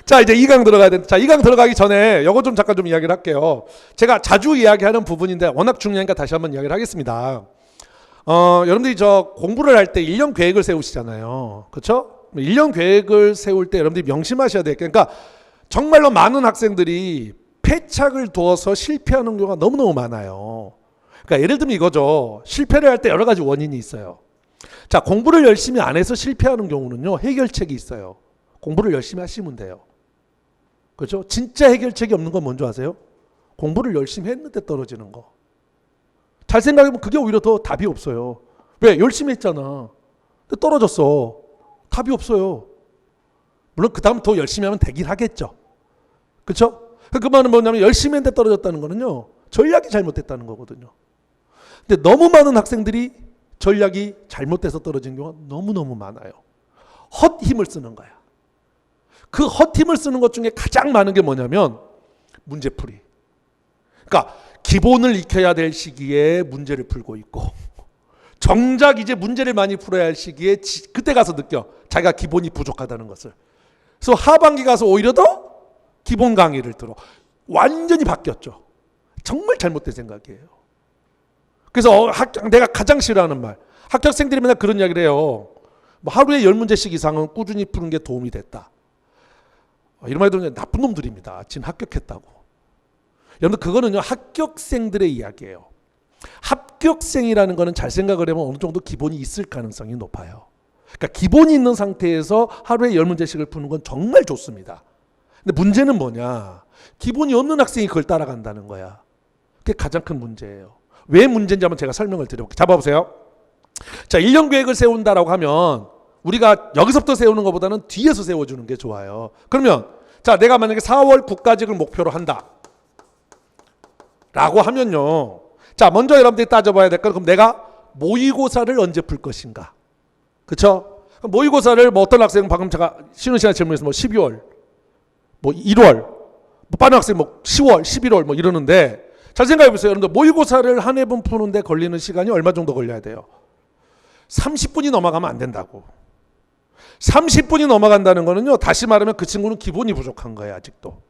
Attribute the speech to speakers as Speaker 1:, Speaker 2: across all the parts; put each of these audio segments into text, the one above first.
Speaker 1: 자, 이제 2강 들어가야 돼. 자, 2강 들어가기 전에 요거 좀 잠깐 좀 이야기를 할게요. 제가 자주 이야기하는 부분인데 워낙 중요하니까 다시 한번 이야기를 하겠습니다. 여러분들이 저 공부를 할 때 1년 계획을 세우시잖아요. 그렇죠? 1년 계획을 세울 때 여러분들이 명심하셔야 돼요. 그러니까 정말로 많은 학생들이 패착을 두어서 실패하는 경우가 너무너무 많아요. 그러니까 예를 들면 이거죠. 실패를 할 때 여러 가지 원인이 있어요. 자, 공부를 열심히 안 해서 실패하는 경우는요, 해결책이 있어요. 공부를 열심히 하시면 돼요. 그렇죠? 진짜 해결책이 없는 건 뭔지 아세요? 공부를 열심히 했는데 떨어지는 거. 잘 생각해보면 그게 오히려 더 답이 없어요. 왜? 열심히 했잖아. 근데 떨어졌어. 답이 없어요. 물론 그 다음 더 열심히 하면 되긴 하겠죠. 그렇죠? 그 말은 뭐냐면 열심히 했는데 떨어졌다는 거는요, 전략이 잘못됐다는 거거든요. 근데 너무 많은 학생들이 전략이 잘못돼서 떨어진 경우가 너무너무 많아요. 헛 힘을 쓰는 거야. 그 헛 힘을 쓰는 것 중에 가장 많은 게 뭐냐면 문제풀이. 그러니까 기본을 익혀야 될 시기에 문제를 풀고 있고, 정작 이제 문제를 많이 풀어야 할 시기에 그때 가서 느껴 자기가 기본이 부족하다는 것을. 그래서 하반기 가서 오히려 더 기본 강의를 들어. 완전히 바뀌었죠. 정말 잘못된 생각이에요. 그래서 내가 가장 싫어하는 말, 학교생들이 맨날 그런 이야기를 해요. 뭐 하루에 10문제씩 이상은 꾸준히 푸는 게 도움이 됐다. 이런 말 들으면 나쁜 놈들입니다. 지금 합격했다고. 여러분, 그거는요, 합격생들의 이야기예요. 합격생이라는 거는 잘 생각을 해보면 어느 정도 기본이 있을 가능성이 높아요. 그러니까 기본이 있는 상태에서 하루에 10문제씩을 푸는 건 정말 좋습니다. 근데 문제는 뭐냐? 기본이 없는 학생이 그걸 따라간다는 거야. 그게 가장 큰 문제예요. 왜 문제인지 한번 제가 설명을 드려볼게요. 잡아보세요. 자, 1년 계획을 세운다라고 하면 우리가 여기서부터 세우는 것보다는 뒤에서 세워주는 게 좋아요. 그러면 자, 내가 만약에 4월 국가직을 목표로 한다 라고 하면요, 자, 먼저 여러분들이 따져봐야 될 건, 그럼 내가 모의고사를 언제 풀 것인가? 그쵸? 모의고사를 뭐 어떤 학생은 방금 제가 쉬는 시간에 질문해서 뭐 12월, 뭐 1월, 뭐 빠른 학생 뭐 10월, 11월 뭐 이러는데, 잘 생각해 보세요. 여러분들 모의고사를 한 해분 푸는데 걸리는 시간이 얼마 정도 걸려야 돼요? 30분이 넘어가면 안 된다고. 30분이 넘어간다는 거는요, 다시 말하면 그 친구는 기본이 부족한 거예요, 아직도.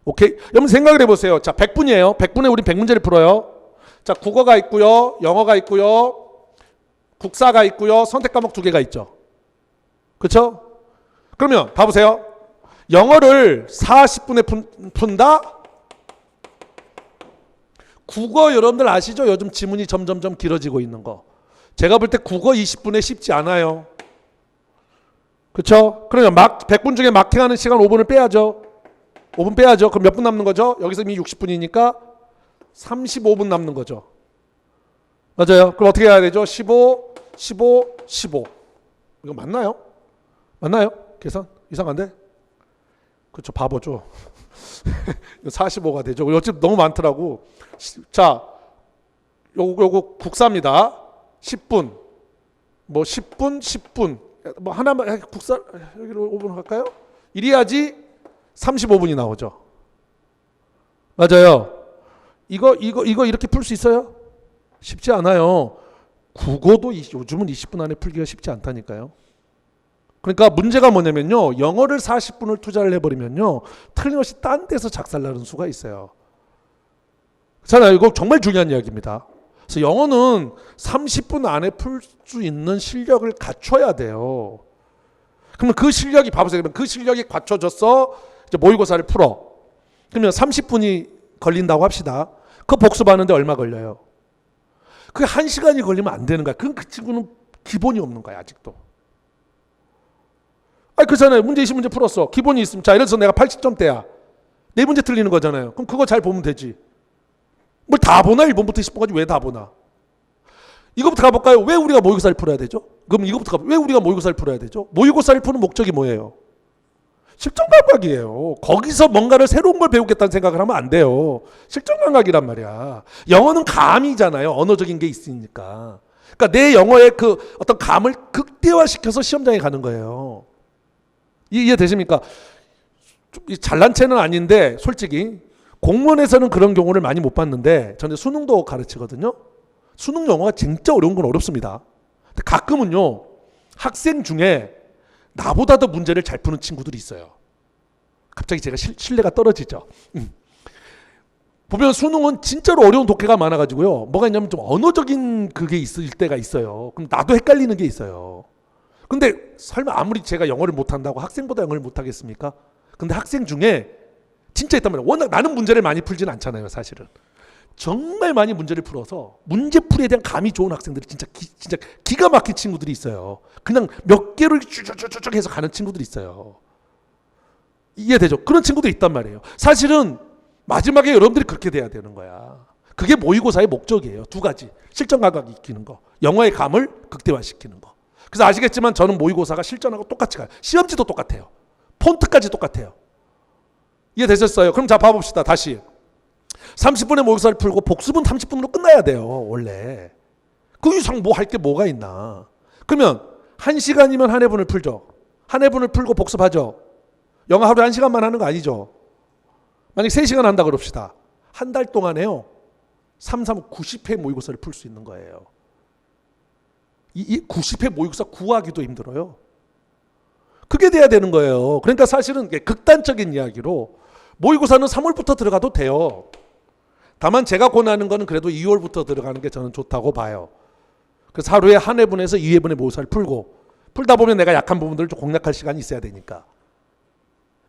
Speaker 1: 오케이? 여러분 생각을 해보세요. 자, 100분이에요. 100분에 우리 100문제를 풀어요. 자, 국어가 있고요, 영어가 있고요, 국사가 있고요, 선택 과목 2개가 있죠. 그렇죠? 그러면 봐보세요. 영어를 40분에 푼다? 국어 여러분들 아시죠? 요즘 지문이 점점점 길어지고 있는 거. 제가 볼 때 국어 20분에 쉽지 않아요. 그렇죠? 그러면 100분 중에 마킹하는 시간 5분을 빼야죠. 5분 빼야죠. 그럼 몇 분 남는 거죠? 여기서 이미 60분이니까 35분 남는 거죠. 맞아요. 그럼 어떻게 해야 되죠? 15, 15, 15. 이거 맞나요? 맞나요? 계산? 이상한데? 그렇죠. 바보죠. 45가 되죠. 어차피 너무 많더라고. 자, 요거 국사입니다. 10분. 뭐 10분, 10분. 뭐 하나만 국사 여기로 5분 할까요? 이래야지 35분이 나오죠. 맞아요. 이거 이렇게 풀 수 있어요? 쉽지 않아요. 국어도 요즘은 20분 안에 풀기가 쉽지 않다니까요. 그러니까 문제가 뭐냐면요, 영어를 40분을 투자를 해버리면요, 틀림없이 딴 데서 작살나는 수가 있어요. 그렇잖아요. 이거 정말 중요한 이야기입니다. 그래서 영어는 30분 안에 풀 수 있는 실력을 갖춰야 돼요. 그러면 그 실력이, 봐보세요. 그러면 그 실력이 갖춰져서 이제 모의고사를 풀어. 그러면 30분이 걸린다고 합시다. 그거 복습하는데 얼마 걸려요? 그게 1시간이 걸리면 안 되는 거야. 그럼 그 친구는 기본이 없는 거야, 아직도. 아니, 그렇잖아요. 문제 20문제 풀었어. 기본이 있으면, 자, 예를 들어서 내가 80점대야. 4문제 틀리는 거잖아요. 그럼 그거 잘 보면 되지. 뭘 다 보나? 1번부터 10번까지 왜 다 보나? 이거부터 가볼까요? 왜 우리가 모의고사를 풀어야 되죠? 그럼 이거부터 가볼까요? 왜 우리가 모의고사를 풀어야 되죠? 모의고사를 푸는 목적이 뭐예요? 실전 감각이에요. 거기서 뭔가를 새로운 걸 배우겠다는 생각을 하면 안 돼요. 실전 감각이란 말이야. 영어는 감이잖아요. 언어적인 게 있으니까. 그러니까 내 영어의 그 어떤 감을 극대화시켜서 시험장에 가는 거예요. 이해되십니까? 좀 잘난 체는 아닌데 솔직히 공무원에서는 그런 경우를 많이 못 봤는데, 저는 수능도 가르치거든요. 수능 영어가 진짜 어려운 건 어렵습니다. 근데 가끔은요, 학생 중에 나보다 더 문제를 잘 푸는 친구들이 있어요. 갑자기 제가 신뢰가 떨어지죠. 보면 수능은 진짜로 어려운 독해가 많아가지고요. 뭐가 있냐면 좀 언어적인 그게 있을 때가 있어요. 그럼 나도 헷갈리는 게 있어요. 근데 설마 아무리 제가 영어를 못한다고 학생보다 영어를 못하겠습니까? 근데 학생 중에 진짜 있단 말이에요. 워낙 나는 문제를 많이 풀지는 않잖아요, 사실은. 정말 많이 문제를 풀어서 문제풀이에 대한 감이 좋은 학생들이 진짜 기가 막힌 친구들이 있어요. 그냥 몇 개를 쭉쭉쭉 해서 가는 친구들이 있어요. 이해되죠? 그런 친구들이 있단 말이에요. 사실은 마지막에 여러분들이 그렇게 돼야 되는 거야. 그게 모의고사의 목적이에요. 두 가지. 실전 감각이 익히는 거, 영어의 감을 극대화시키는 거. 그래서 아시겠지만 저는 모의고사가 실전하고 똑같이 가요. 시험지도 똑같아요. 폰트까지 똑같아요. 이해되셨어요? 그럼 자 봐봅시다. 다시 30분의 모의고사를 풀고 복습은 30분으로 끝나야 돼요. 원래 그 이상 뭐 할 게 뭐가 있나. 그러면 1시간이면 한 회분을 풀죠. 한 회분을 풀고 복습하죠. 영어 하루에 1시간만 하는 거 아니죠. 만약 3시간 한다 그럽시다. 한 달 동안에요 90회 모의고사를 풀 수 있는 거예요. 이 90회 모의고사 구하기도 힘들어요. 그게 돼야 되는 거예요. 그러니까 사실은 극단적인 이야기로 모의고사는 3월부터 들어가도 돼요. 다만 제가 권하는 거는 그래도 2월부터 들어가는 게 저는 좋다고 봐요. 그래서 하루에 한 회분에서 2회분의 모의고사를 풀고, 풀다 보면 내가 약한 부분들을 좀 공략할 시간이 있어야 되니까.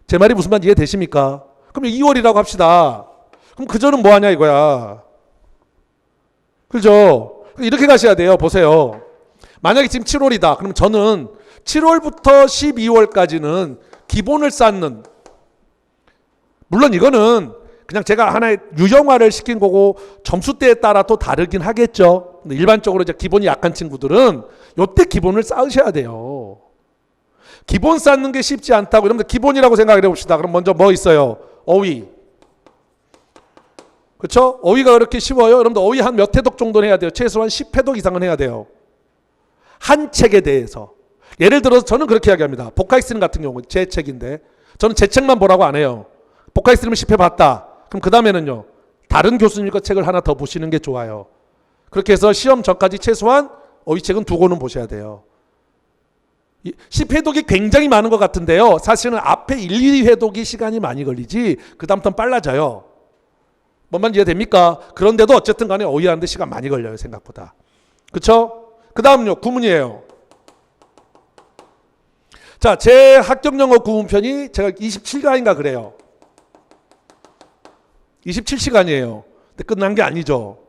Speaker 1: 제 말이 무슨 말인지 이해되십니까? 그럼 2월이라고 합시다. 그럼 그저는 뭐 하냐 이거야. 그죠? 이렇게 가셔야 돼요. 보세요. 만약에 지금 7월이다. 그럼 저는 7월부터 12월까지는 기본을 쌓는, 물론 이거는 그냥 제가 하나의 유형화를 시킨 거고 점수대에 따라 또 다르긴 하겠죠. 근데 일반적으로 이제 기본이 약한 친구들은 요때 기본을 쌓으셔야 돼요. 기본 쌓는 게 쉽지 않다고. 여러분들 기본이라고 생각을 해봅시다. 그럼 먼저 뭐 있어요? 어휘. 그렇죠? 어휘가 그렇게 쉬워요? 여러분들 어휘 한 몇 회독 정도는 해야 돼요. 최소한 10회독 이상은 해야 돼요. 한 책에 대해서. 예를 들어서 저는 그렇게 이야기합니다. 복하익스님 같은 경우 제 책인데 저는 제 책만 보라고 안 해요. 복하익스님을 10회 봤다. 그럼 그 다음에는요. 다른 교수님 거 책을 하나 더 보시는 게 좋아요. 그렇게 해서 시험 전까지 최소한 어휘책은 2권은 보셔야 돼요. 10회독이 굉장히 많은 것 같은데요. 사실은 앞에 1, 2회독이 시간이 많이 걸리지 그 다음부터는 빨라져요. 뭔 말인지 이해됩니까? 그런데도 어쨌든 간에 어휘하는데 시간 많이 걸려요. 생각보다. 그렇죠? 그 다음요. 구문이에요. 자, 제 합격영어 구문편이 제가 27강인가 그래요. 27시간이에요. 근데 끝난 게 아니죠.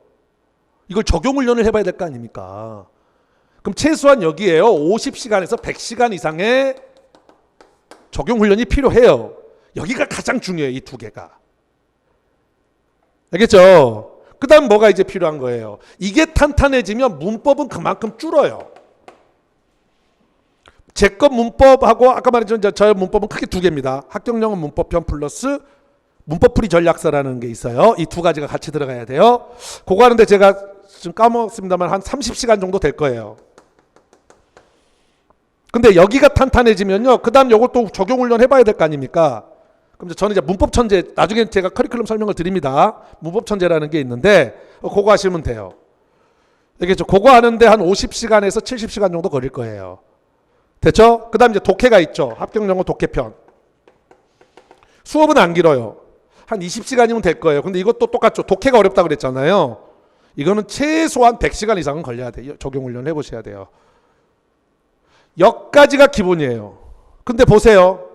Speaker 1: 이걸 적용훈련을 해봐야 될 거 아닙니까? 그럼 최소한 여기에요. 50시간에서 100시간 이상의 적용훈련이 필요해요. 여기가 가장 중요해요. 이 두 개가. 알겠죠? 그 다음 뭐가 이제 필요한 거예요? 이게 탄탄해지면 문법은 그만큼 줄어요. 제 것 문법하고 아까 말했지만 저의 문법은 크게 두 개입니다. 합격영어 문법편 플러스 문법풀이 전략서라는 게 있어요. 이 두 가지가 같이 들어가야 돼요. 그거 하는데 제가 좀 까먹었습니다만 한 30시간 정도 될 거예요. 근데 여기가 탄탄해지면요. 그 다음 요것도 적용훈련 해봐야 될 거 아닙니까? 그럼 저는 이제 문법 천재, 나중에 제가 커리큘럼 설명을 드립니다. 문법 천재라는 게 있는데 그거 하시면 돼요. 알겠죠? 그거 하는데 한 50시간에서 70시간 정도 걸릴 거예요. 됐죠? 그 다음 이제 독해가 있죠. 합격영어 독해편. 수업은 안 길어요. 한 20시간이면 될 거예요. 근데 이것도 똑같죠. 독해가 어렵다고 그랬잖아요. 이거는 최소한 100시간 이상은 걸려야 돼요. 적용훈련 해보셔야 돼요. 여기까지가 기본이에요. 근데 보세요.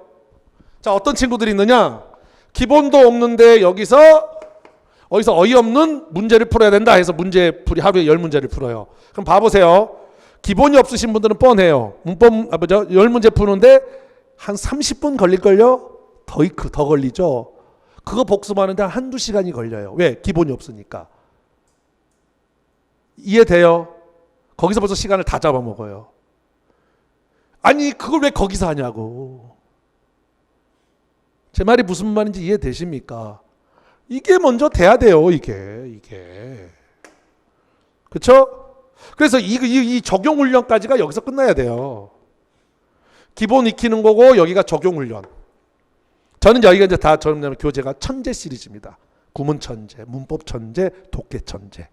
Speaker 1: 자, 어떤 친구들이 있느냐? 기본도 없는데 어디서 어이없는 문제를 풀어야 된다 해서 문제풀이 하루에 10문제를 풀어요. 그럼 봐보세요. 기본이 없으신 분들은 뻔해요. 문법 10문제 푸는데 한 30분 걸릴걸요? 더 걸리죠. 그거 복습하는데 한두 시간이 걸려요. 왜? 기본이 없으니까. 이해돼요? 거기서 벌써 시간을 다 잡아먹어요. 아니 그걸 왜 거기서 하냐고. 제 말이 무슨 말인지 이해되십니까? 이게 먼저 돼야 돼요. 이게. 그렇죠? 그래서 이 적용훈련까지가 여기서 끝나야 돼요. 기본 익히는 거고 여기가 적용훈련. 저는 여기가 이제 다 저는 교재가 천재 시리즈입니다. 구문 천재, 문법 천재, 독해 천재.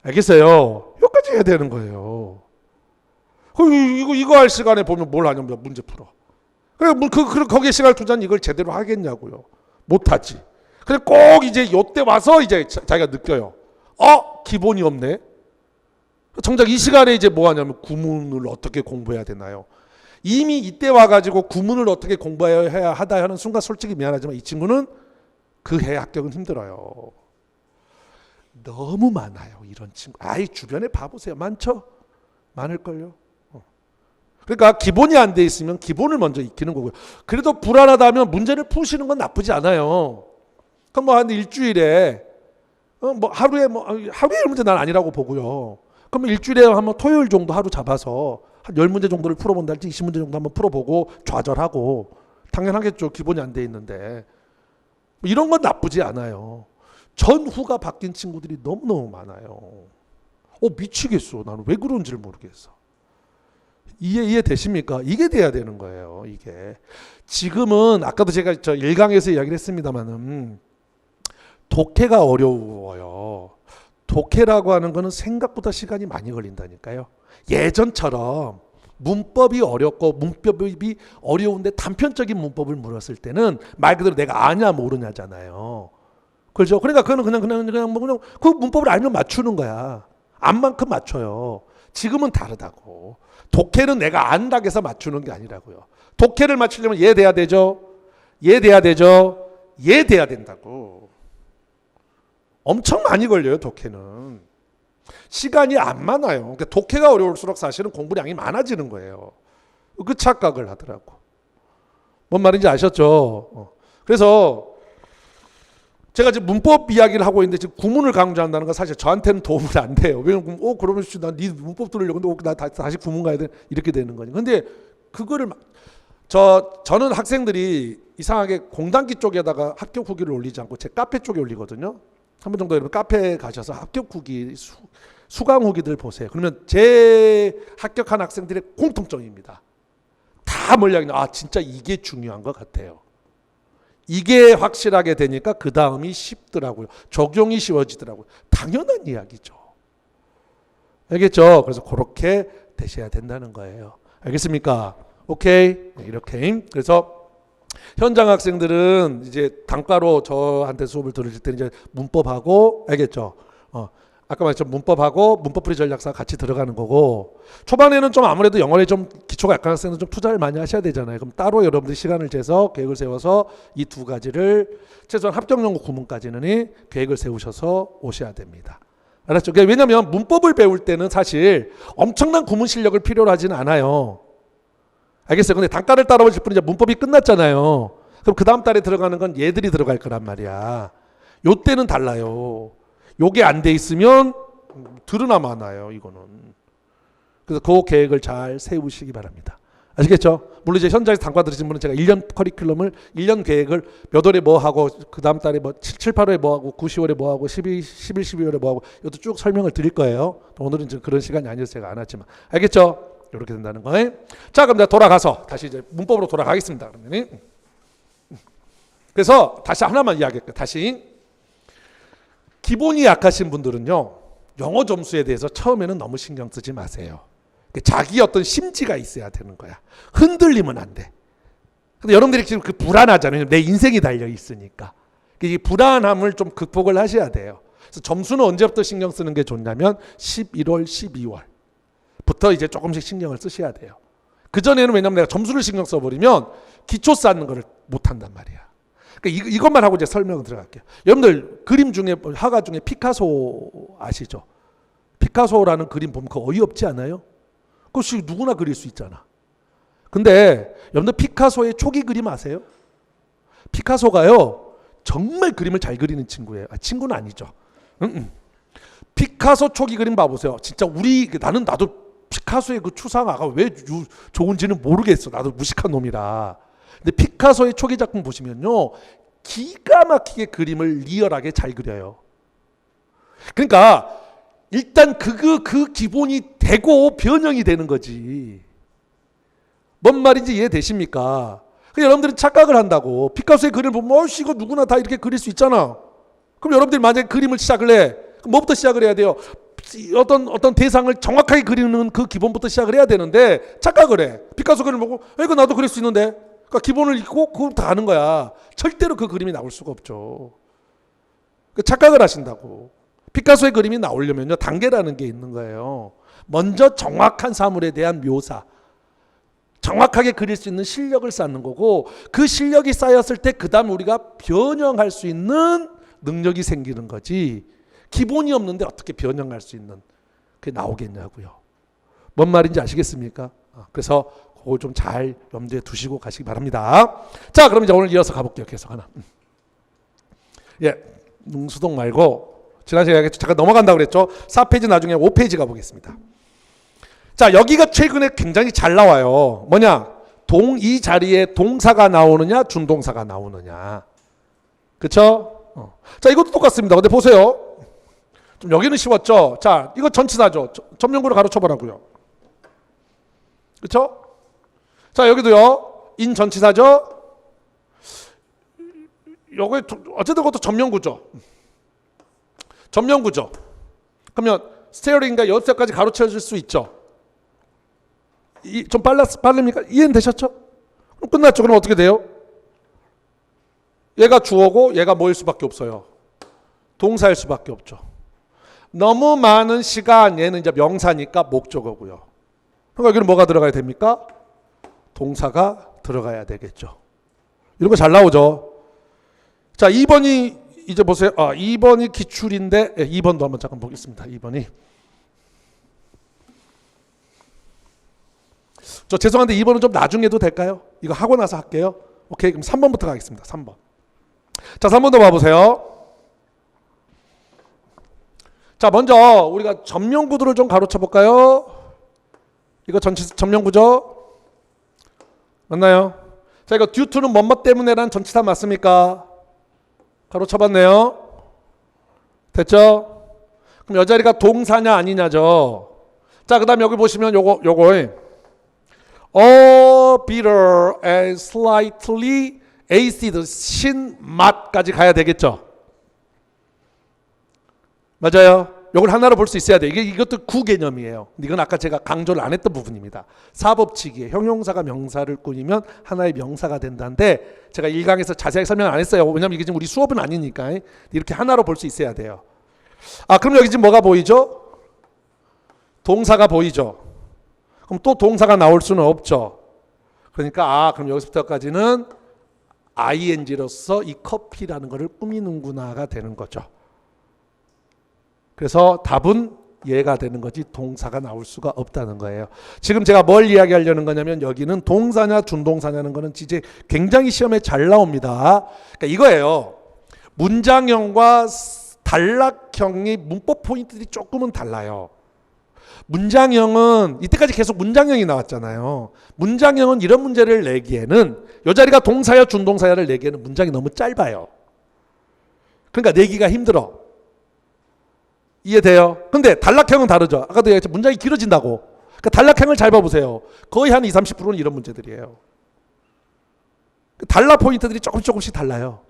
Speaker 1: 알겠어요? 여기까지 해야 되는 거예요. 이거 할 시간에 보면 뭘 하냐면 문제 풀어. 그래, 거기에 시간을 투자는 이걸 제대로 하겠냐고요. 못하지. 그래, 꼭 이제 요때 와서 이제 자기가 느껴요. 기본이 없네. 정작 이 시간에 이제 뭐 하냐면 구문을 어떻게 공부해야 되나요? 이미 이때 와가지고 구문을 어떻게 공부해야 하다 하는 순간 솔직히 미안하지만 이 친구는 그 해 합격은 힘들어요. 너무 많아요, 이런 친구. 주변에 봐보세요. 많죠? 많을걸요. 그러니까 기본이 안 돼 있으면 기본을 먼저 익히는 거고요. 그래도 불안하다면 문제를 푸시는 건 나쁘지 않아요. 그럼 뭐 한 일주일에 하루에 문제 난 아니라고 보고요. 그럼 일주일에 한번 토요일 정도 하루 잡아서 한 10문제 정도를 풀어본다 할지 20문제 정도 한번 풀어보고 좌절하고 당연하겠죠. 기본이 안 돼 있는데. 이런 건 나쁘지 않아요. 전후가 바뀐 친구들이 너무너무 많아요. 미치겠어. 나는 왜 그런지를 모르겠어. 이해되십니까? 이게 돼야 되는 거예요. 이게. 지금은 아까도 제가 저 1강에서 이야기를 했습니다만은 독해가 어려워요. 독해라고 하는 거는 생각보다 시간이 많이 걸린다니까요. 예전처럼 문법이 어렵고 문법이 어려운데 단편적인 문법을 물었을 때는 말 그대로 내가 아냐 모르냐잖아요. 그렇죠? 그러니까 그거는 그냥 그 문법을 알면 맞추는 거야. 안만큼 맞춰요. 지금은 다르다고. 독해는 내가 안다고 해서 맞추는 게 아니라고요. 독해를 맞추려면 이해돼야 되죠. 이해돼야 된다고. 엄청 많이 걸려요, 독해는. 시간이 안 많아요. 그러니까 독해가 어려울수록 사실은 공부량이 많아지는 거예요. 그 착각을 하더라고. 뭔 말인지 아셨죠? 그래서 제가 지금 문법 이야기를 하고 있는데 지금 구문을 강조한다는 건 사실 저한테는 도움이 안 돼요. 왜냐면 그러면 난네 문법 들으려고 근데 나 다시 구문 가야 돼 이렇게 되는 거니. 근데 그거를 저는 학생들이 이상하게 공단기 쪽에다가 합격 후기를 올리지 않고 제 카페 쪽에 올리거든요. 한 번 정도 여러분 카페에 가셔서 합격 후기 수강 후기들 보세요. 그러면 제 합격한 학생들의 공통점입니다. 다 뭐냐면 진짜 이게 중요한 것 같아요. 이게 확실하게 되니까 그 다음이 쉽더라고요. 적용이 쉬워지더라고요. 당연한 이야기죠. 알겠죠? 그래서 그렇게 되셔야 된다는 거예요. 알겠습니까? 오케이. 이렇게. 그래서 현장 학생들은 이제 단과로 저한테 수업을 들으실 때는 이제 문법하고 알겠죠? 아까 말했죠. 문법하고 문법풀이 전략사 같이 들어가는 거고 초반에는 좀 아무래도 영어에 좀 기초가 약한 학생은 좀 투자를 많이 하셔야 되잖아요. 그럼 따로 여러분들이 시간을 재서 계획을 세워서 이 두 가지를 최소한 합격연구 구문까지는 계획을 세우셔서 오셔야 됩니다. 알았죠? 왜냐하면 문법을 배울 때는 사실 엄청난 구문 실력을 필요로 하지는 않아요. 알겠어요? 근데 단가를 따라오실 분은 이제 문법이 끝났잖아요. 그럼 그 다음 달에 들어가는 건 얘들이 들어갈 거란 말이야. 요 때는 달라요. 요게 안 돼 있으면 드러나 많아요. 이거는. 그래서 그 계획을 잘 세우시기 바랍니다. 아시겠죠? 물론 이제 현장에서 단과 들으신 분은 제가 1년 커리큘럼을 1년 계획을 몇 월에 뭐 하고 그 다음 달에 뭐 7, 8월에 뭐 하고 9, 10월에 뭐 하고 11, 12월에 뭐 하고 이것도 쭉 설명을 드릴 거예요. 오늘은 지금 그런 시간이 아니어서 제가 안 했지만 알겠죠? 이렇게 된다는 거예요. 자, 그럼 내가 돌아가서 다시 이제 문법으로 돌아가겠습니다. 그러면 그래서 다시 하나만 이야기할게요. 다시 기본이 약하신 분들은요 영어 점수에 대해서 처음에는 너무 신경 쓰지 마세요. 자기 어떤 심지가 있어야 되는 거야. 흔들리면 안 돼. 근데 여러분들이 지금 그 불안하잖아요. 내 인생이 달려 있으니까. 이 불안함을 좀 극복을 하셔야 돼요. 그래서 점수는 언제부터 신경 쓰는 게 좋냐면 11월, 12월부터 이제 조금씩 신경을 쓰셔야 돼요. 그 전에는 왜냐면 내가 점수를 신경 써버리면 기초 쌓는 거를 못 한단 말이야. 그러니까 이것만 하고 이제 설명을 들어갈게요. 여러분들 그림 중에 화가 중에 피카소 아시죠? 피카소라는 그림 보면 그거 어이없지 않아요? 그것이 누구나 그릴 수 있잖아. 근데 여러분들 피카소의 초기 그림 아세요? 피카소가요 정말 그림을 잘 그리는 친구예요. 친구는 아니죠. 피카소 초기 그림 봐보세요. 진짜 나도 피카소의 그 추상화가 왜 좋은지는 모르겠어. 나도 무식한 놈이라. 근데 피카소의 초기 작품 보시면요 기가 막히게 그림을 리얼하게 잘 그려요. 그러니까 일단 그 기본이 되고 변형이 되는 거지. 뭔 말인지 이해되십니까? 여러분들은 착각을 한다고. 피카소의 그림을 보면 이거 누구나 다 이렇게 그릴 수 있잖아. 그럼 여러분들이 만약에 그림을 시작을 해. 그럼 뭐부터 시작을 해야 돼요? 어떤 대상을 정확하게 그리는 그 기본부터 시작을 해야 되는데 착각을 해. 피카소 그림을 보고 이거 나도 그릴 수 있는데. 그러니까 기본을 읽고 그거부터 가는 거야. 절대로 그 그림이 나올 수가 없죠. 착각을 하신다고. 피카소의 그림이 나오려면요 단계라는 게 있는 거예요. 먼저 정확한 사물에 대한 묘사, 정확하게 그릴 수 있는 실력을 쌓는 거고, 그 실력이 쌓였을 때 그 다음 우리가 변형할 수 있는 능력이 생기는 거지, 기본이 없는데 어떻게 변형할 수 있는 그게 나오겠냐고요. 뭔 말인지 아시겠습니까? 그래서 그거 좀 잘 염두에 두시고 가시기 바랍니다. 자, 그럼 이제 오늘 이어서 가볼게요. 계속 하나. 능수동 말고 지난 시간에 잠깐 넘어간다고 그랬죠. 4페이지 나중에 5페이지 가보겠습니다. 자, 여기가 최근에 굉장히 잘 나와요. 뭐냐? 이 자리에 동사가 나오느냐 준동사가 나오느냐. 그쵸? 자, 이것도 똑같습니다. 근데 보세요. 좀 여기는 쉬웠죠? 자, 이거 전치사죠. 점령구를 가로쳐보라고요. 그쵸? 자, 여기도요. 인 전치사죠? 요거 어쨌든 그것도 점령구죠. 점령구죠. 그러면 스테어링과 열쇠까지 가로쳐줄 수 있죠. 좀 빠릅니까? 이해는 되셨죠? 그럼 끝났죠. 그럼 어떻게 돼요? 얘가 주어고 얘가 뭐일 수밖에 없어요? 동사일 수밖에 없죠. 너무 많은 시간, 얘는 이제 명사니까 목적어고요. 그러니까 여기는 뭐가 들어가야 됩니까? 동사가 들어가야 되겠죠. 이런 거 잘 나오죠. 자, 2번이 이제 보세요. 2번이 기출인데 2번도 한번 잠깐 보겠습니다. 2번이. 저 죄송한데 2번은 좀 나중에 해도 될까요? 이거 하고 나서 할게요. 오케이, 그럼 3번부터 가겠습니다. 3번. 자, 3번 더 봐보세요. 자, 먼저 우리가 점령구도를 좀 가로쳐 볼까요? 이거 점령구죠? 맞나요? 자, 이거 due to는 뭐뭐 때문에란 전치사 맞습니까? 가로쳐 봤네요. 됐죠? 그럼 이 자리가 동사냐 아니냐죠. 자, 그 다음에 여기 보시면 요거 bitter and slightly acid, 신맛까지 가야 되겠죠. 맞아요. 이걸 하나로 볼 수 있어야 돼. 이것도 구개념이에요. 이건 아까 제가 강조를 안 했던 부분입니다. 사법칙이에요. 형용사가 명사를 꾸미면 하나의 명사가 된다는데 제가 1강에서 자세하게 설명 안 했어요. 왜냐면 이게 지금 우리 수업은 아니니까 이렇게 하나로 볼 수 있어야 돼요. 그럼 여기 지금 뭐가 보이죠? 동사가 보이죠. 그럼 또 동사가 나올 수는 없죠. 그러니까 그럼 여기서부터까지는 ing로서 이 커피라는 것을 꾸미는구나가 되는 거죠. 그래서 답은 얘가 되는 거지 동사가 나올 수가 없다는 거예요. 지금 제가 뭘 이야기하려는 거냐면 여기는 동사냐 준동사냐는 거는 이제 굉장히 시험에 잘 나옵니다. 그러니까 이거예요. 문장형과 단락형이 문법 포인트들이 조금은 달라요. 문장형은 이때까지 계속 문장형이 나왔잖아요. 문장형은 이런 문제를 내기에는 이 자리가 동사야 준동사야를 내기에는 문장이 너무 짧아요. 그러니까 내기가 힘들어. 이해돼요? 근데 단락형은 다르죠. 아까도 얘기했죠. 문장이 길어진다고. 그러니까 단락형을 잘 봐보세요. 거의 한 20-30%는 이런 문제들이에요. 단락 포인트들이 조금씩 달라요.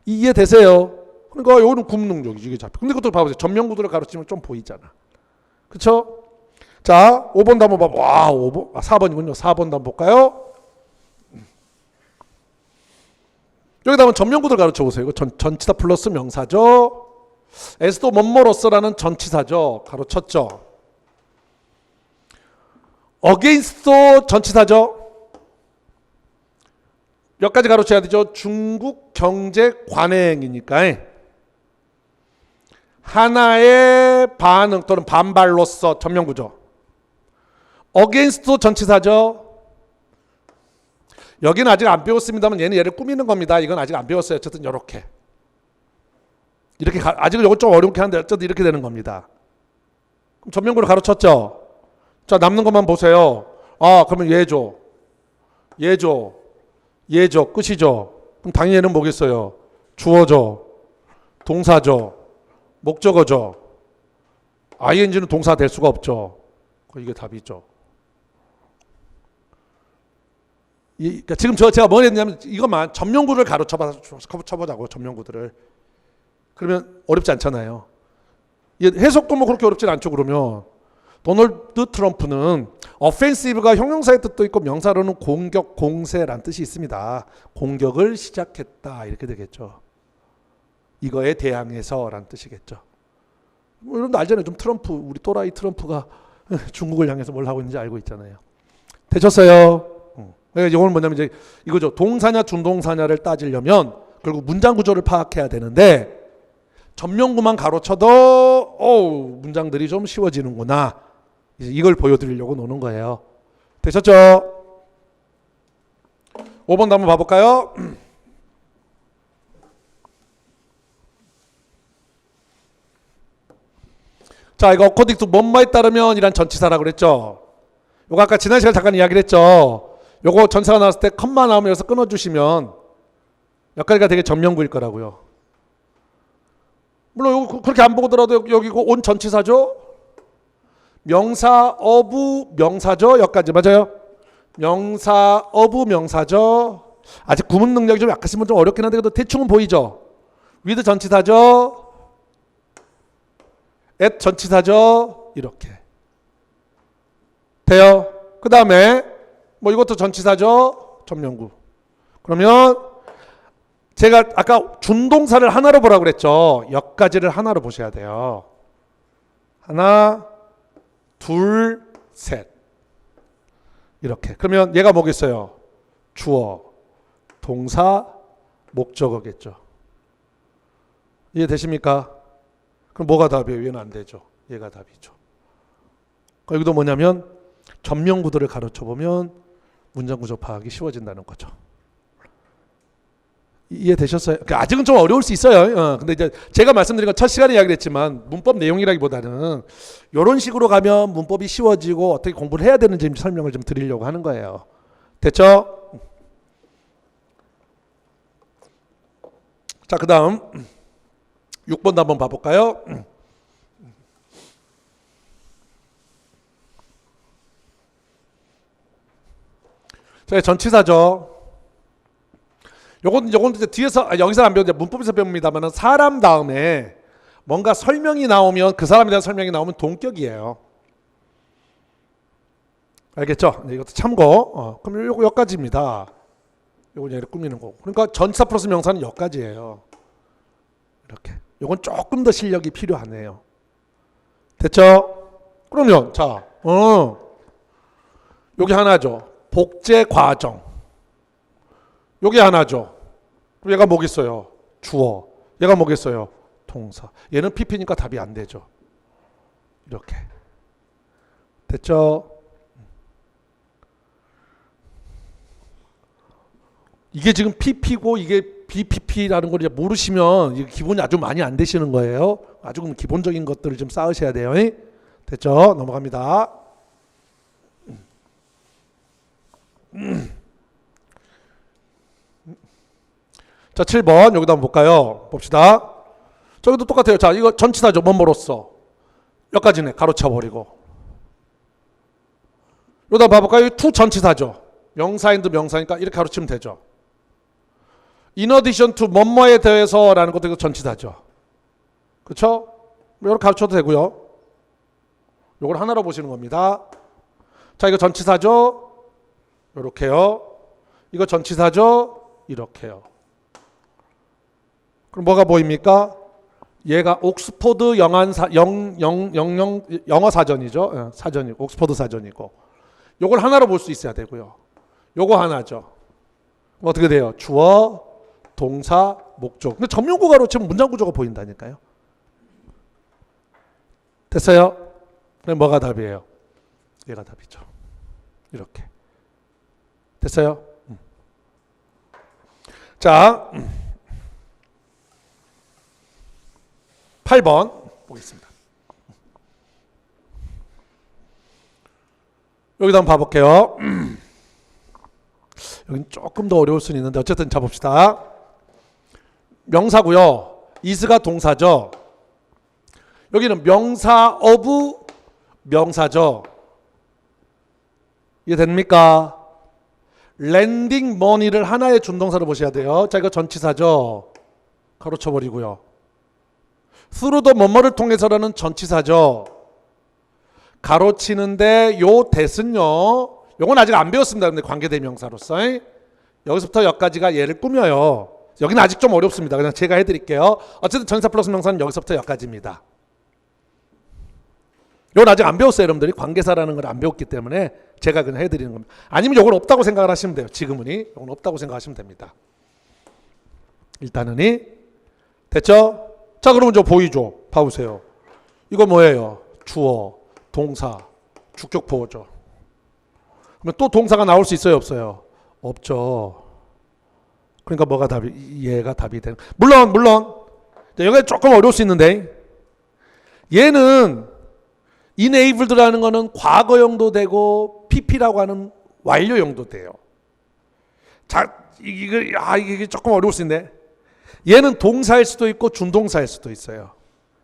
Speaker 1: 이해되세요? 그러니까 이거는 구문능력이지. 이게 잡혀. 근데 그것도 봐보세요. 전면구도를 가로치면 좀 보이잖아. 그쵸? 자, 5번도 한번 봐봐. 4번이군요. 4번도 한번 볼까요? 여기다 한번 전면구도를 가르쳐 보세요. 이거 전치사 플러스 명사죠. 에스도 뭐뭐로서라는 전치사죠. 가로쳤죠. against도 전치사죠. 여기까지 가로쳐야 되죠. 중국 경제 관행이니까 하나의 반응 또는 반발로서 전면구죠. against도 전치사죠. 여기는 아직 안 배웠습니다만 얘는 얘를 꾸미는 겁니다. 이건 아직 안 배웠어요. 어쨌든 이렇게 아직은 이거 좀 어렵게 하는데 어쨌든 이렇게 되는 겁니다. 그럼 전면구를 가로쳤죠. 자, 남는 것만 보세요. 그러면 얘죠. 끝이죠. 그럼 당연히 얘는 뭐겠어요? 주어죠. 동사죠. 목적어죠. ing는 동사 될 수가 없죠. 이게 답이죠. 그러니까 지금 제가 뭘 했냐면 이것만 점령구를 가로쳐보자고. 점령구들을. 그러면 어렵지 않잖아요. 해석도 뭐 그렇게 어렵진 않죠. 그러면 도널드 트럼프는 offensive가 형용사의 뜻도 있고 명사로는 공격, 공세란 뜻이 있습니다. 공격을 시작했다 이렇게 되겠죠. 이거에 대항해서란 뜻이겠죠. 뭐 여러분도 알잖아요. 좀 트럼프, 우리 또라이 트럼프가 중국을 향해서 뭘 하고 있는지 알고 있잖아요. 되셨어요? 그러니까 이건 뭐냐면 이제 이거죠. 동사냐 준동사냐를 따지려면 결국 문장 구조를 파악해야 되는데 전명구만 가로쳐도 문장들이 좀 쉬워지는구나. 이걸 보여드리려고 노는 거예요. 되셨죠? 5번도 한번 봐볼까요? 자, 이거 according to 뭐뭐에 따르면 이란 전치사라고 그랬죠. 요거 아까 지난 시간에 잠깐 이야기를 했죠. 요거 전치사가 나왔을 때 컴마 나오면 여기서 끊어주시면 여기까지가 되게 전명구일 거라고요. 물론 요거 그렇게 안 보더라도 여기고 온 전치사죠. 명사, 어부, 명사죠. 여기까지 맞아요. 명사, 어부, 명사죠. 아직 구문 능력이 좀 약하시면 좀 어렵긴 한데 그래도 대충은 보이죠. with 전치사죠. at 전치사죠. 이렇게 돼요. 그 다음에 뭐 이것도 전치사죠. 전명구. 그러면 제가 아까 준동사를 하나로 보라고 그랬죠. 여기까지를 하나로 보셔야 돼요. 하나, 둘, 셋. 이렇게. 그러면 얘가 뭐겠어요? 주어, 동사, 목적어겠죠. 이해되십니까? 그럼 뭐가 답이에요? 얘는 안 되죠. 얘가 답이죠. 여기도 뭐냐면 전명구도를 가르쳐보면 문장구조 파악이 쉬워진다는 거죠. 이해되셨어요? 아직은 좀 어려울 수 있어요. 근데 이제 제가 말씀드린 건 첫 시간에 이야기를 했지만 문법 내용이라기보다는 이런 식으로 가면 문법이 쉬워지고 어떻게 공부를 해야 되는지 설명을 좀 드리려고 하는 거예요. 됐죠? 자, 그 다음 6번도 한번 봐볼까요? 자, 전치사죠. 요건 이제 뒤에서 여기서 안 배우는데 문법에서 배웁니다만은 사람 다음에 뭔가 설명이 나오면 그 사람에 대한 설명이 나오면 동격이에요. 알겠죠? 네, 이것도 참고. 그럼 요거 여기까지입니다. 요건 얘를 꾸미는 거고. 그러니까 전치사 플러스 명사는 여기까지예요. 이렇게. 요건 조금 더 실력이 필요하네요. 됐죠? 그러면 자, 여기 하나죠. 복제 과정. 여기 하나죠. 얘가 뭐겠어요? 주어. 얘가 뭐겠어요? 동사. 얘는 PP니까 답이 안 되죠. 이렇게. 됐죠? 이게 지금 PP고 이게 BPP라는 걸 모르시면 기본이 아주 많이 안 되시는 거예요. 아주 기본적인 것들을 좀 쌓으셔야 돼요. 됐죠? 넘어갑니다. 자, 7번 여기다 한번 볼까요? 봅시다. 저기도 똑같아요. 자, 이거 전치사죠. 뭐뭐로써. 여기까지네. 가로쳐버리고. 여기다 봐볼까요? 투 전치사죠. 명사인도 명사니까 이렇게 가로치면 되죠. In addition to 뭐뭐에 대해서 라는 것도 이거 전치사죠. 그렇죠? 이렇게 가르쳐도 되고요. 이걸 하나로 보시는 겁니다. 자, 이거 전치사죠. 이렇게요. 이거 전치사죠. 이렇게요. 그럼 뭐가 보입니까? 얘가 옥스포드 영어 사전이죠. 사전이고 옥스포드 사전이고. 요걸 하나로 볼 수 있어야 되고요. 요거 하나죠. 어떻게 돼요? 주어, 동사, 목적. 근데 전명구가로 치면 문장 구조가 보인다니까요. 됐어요? 그럼 뭐가 답이에요? 얘가 답이죠. 이렇게. 됐어요? 자, 8번 보겠습니다. 여기도 한번 봐볼게요. 여긴 조금 더 어려울 수는 있는데 어쨌든 잡읍시다. 명사고요. is가 동사죠. 여기는 명사 of 명사죠. 이해됩니까? lending money를 하나의 준동사로 보셔야 돼요. 자, 이거 전치사죠. 가로쳐버리고요. through도 뭐뭐를 통해서라는 전치사죠. 가로치는데 요 that은요. 요건 아직 안 배웠습니다. 근데 관계대명사로서. 여기서부터 여기까지가 얘를 꾸며요. 여기는 아직 좀 어렵습니다. 그냥 제가 해드릴게요. 어쨌든 전치사 플러스 명사는 여기서부터 여기까지입니다. 이건 아직 안 배웠어요. 여러분들이 관계사라는 걸 안 배웠기 때문에 제가 그냥 해드리는 겁니다. 아니면 이건 없다고 생각을 하시면 돼요. 지금은 이건 없다고 생각하시면 됩니다. 일단은 됐죠? 자, 그러면 저 보이죠? 봐보세요. 이거 뭐예요? 주어, 동사, 주격 보어죠. 그러면 또 동사가 나올 수 있어요? 없어요? 없죠. 그러니까 뭐가 답이, 얘가 답이 되는. 물론 여기가 조금 어려울 수 있는데 얘는 enabled라는 거는 과거형도 되고 pp라고 하는 완료형도 돼요. 자, 이게 조금 어려울 수 있는데 얘는 동사일 수도 있고 준동사일 수도 있어요.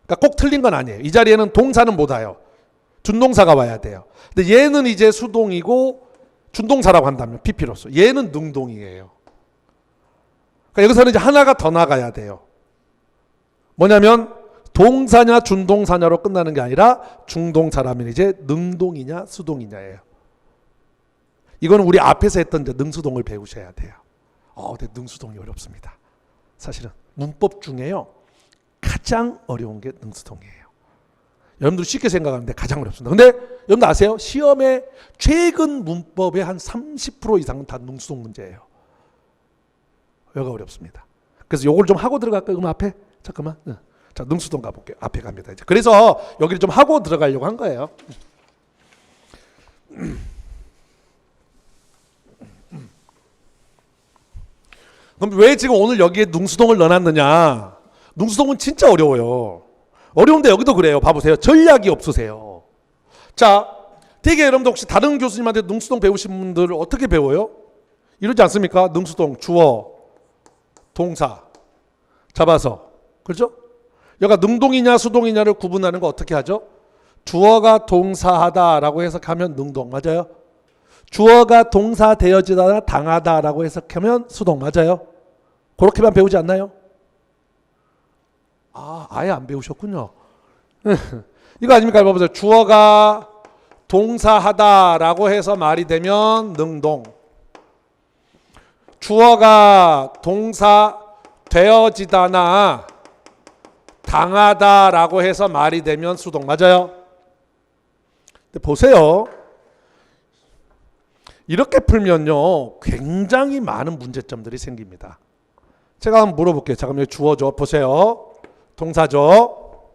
Speaker 1: 그러니까 꼭 틀린 건 아니에요. 이 자리에는 동사는 못 와요. 준동사가 와야 돼요. 근데 얘는 이제 수동이고 준동사라고 한다면 pp로서 얘는 능동이에요. 그러니까 여기서는 이제 하나가 더 나가야 돼요. 뭐냐면 동사냐 준동사냐로 끝나는 게 아니라 중동사라면 이제 능동이냐 수동이냐예요. 이거는 우리 앞에서 했던 이제 능수동을 배우셔야 돼요. 근데 능수동이 어렵습니다. 사실은 문법 중에요 가장 어려운 게 능수동이에요. 여러분들 쉽게 생각하는데 가장 어렵습니다. 근데 여러분들 아세요? 시험에 최근 문법의 한 30% 이상은 다 능수동 문제예요. 여기가 어렵습니다. 그래서 요걸 좀 하고 들어갈까요? 그럼 앞에 잠깐만. 자, 능수동 가볼게요. 앞에 갑니다. 이제. 그래서 여기를 좀 하고 들어가려고 한 거예요. 그럼 왜 지금 오늘 여기에 능수동을 넣어놨느냐? 능수동은 진짜 어려워요. 어려운데 여기도 그래요. 봐보세요. 전략이 없으세요. 자, 되게 여러분들 혹시 다른 교수님한테 능수동 배우신 분들을 어떻게 배워요? 이러지 않습니까? 능수동, 주어, 동사 잡아서. 그렇죠? 여기가 능동이냐 수동이냐를 구분하는 거 어떻게 하죠? 주어가 동사하다라고 해석하면 능동. 맞아요? 주어가 동사 되어지다 당하다라고 해석하면 수동. 맞아요? 그렇게만 배우지 않나요? 아예 안 배우셨군요. 이거 아닙니까? 봐보세요. 주어가 동사하다라고 해서 말이 되면 능동. 주어가 동사 되어지다나 당하다라고 해서 말이 되면 수동. 맞아요? 근데 보세요. 이렇게 풀면요 굉장히 많은 문제점들이 생깁니다. 제가 한번 물어볼게요. 잠깐만요. 주어죠. 보세요. 동사죠.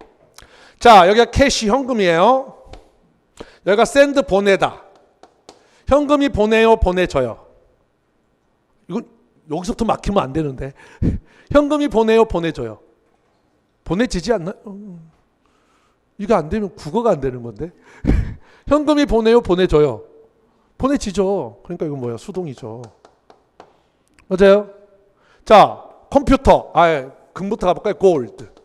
Speaker 1: 자, 여기가 캐시 현금이에요. 여기가 샌드 보내다. 현금이 보내요, 보내줘요. 이건 여기서부터 막히면 안 되는데. 현금이 보내요, 보내줘요. 보내지지 않나요? 이거 안 되면 국어가 안 되는 건데. 현금이 보내요, 보내줘요. 보내지죠. 그러니까 이건 뭐예요? 수동이죠. 맞아요? 자, 컴퓨터. 금부터 가볼까요? 골드.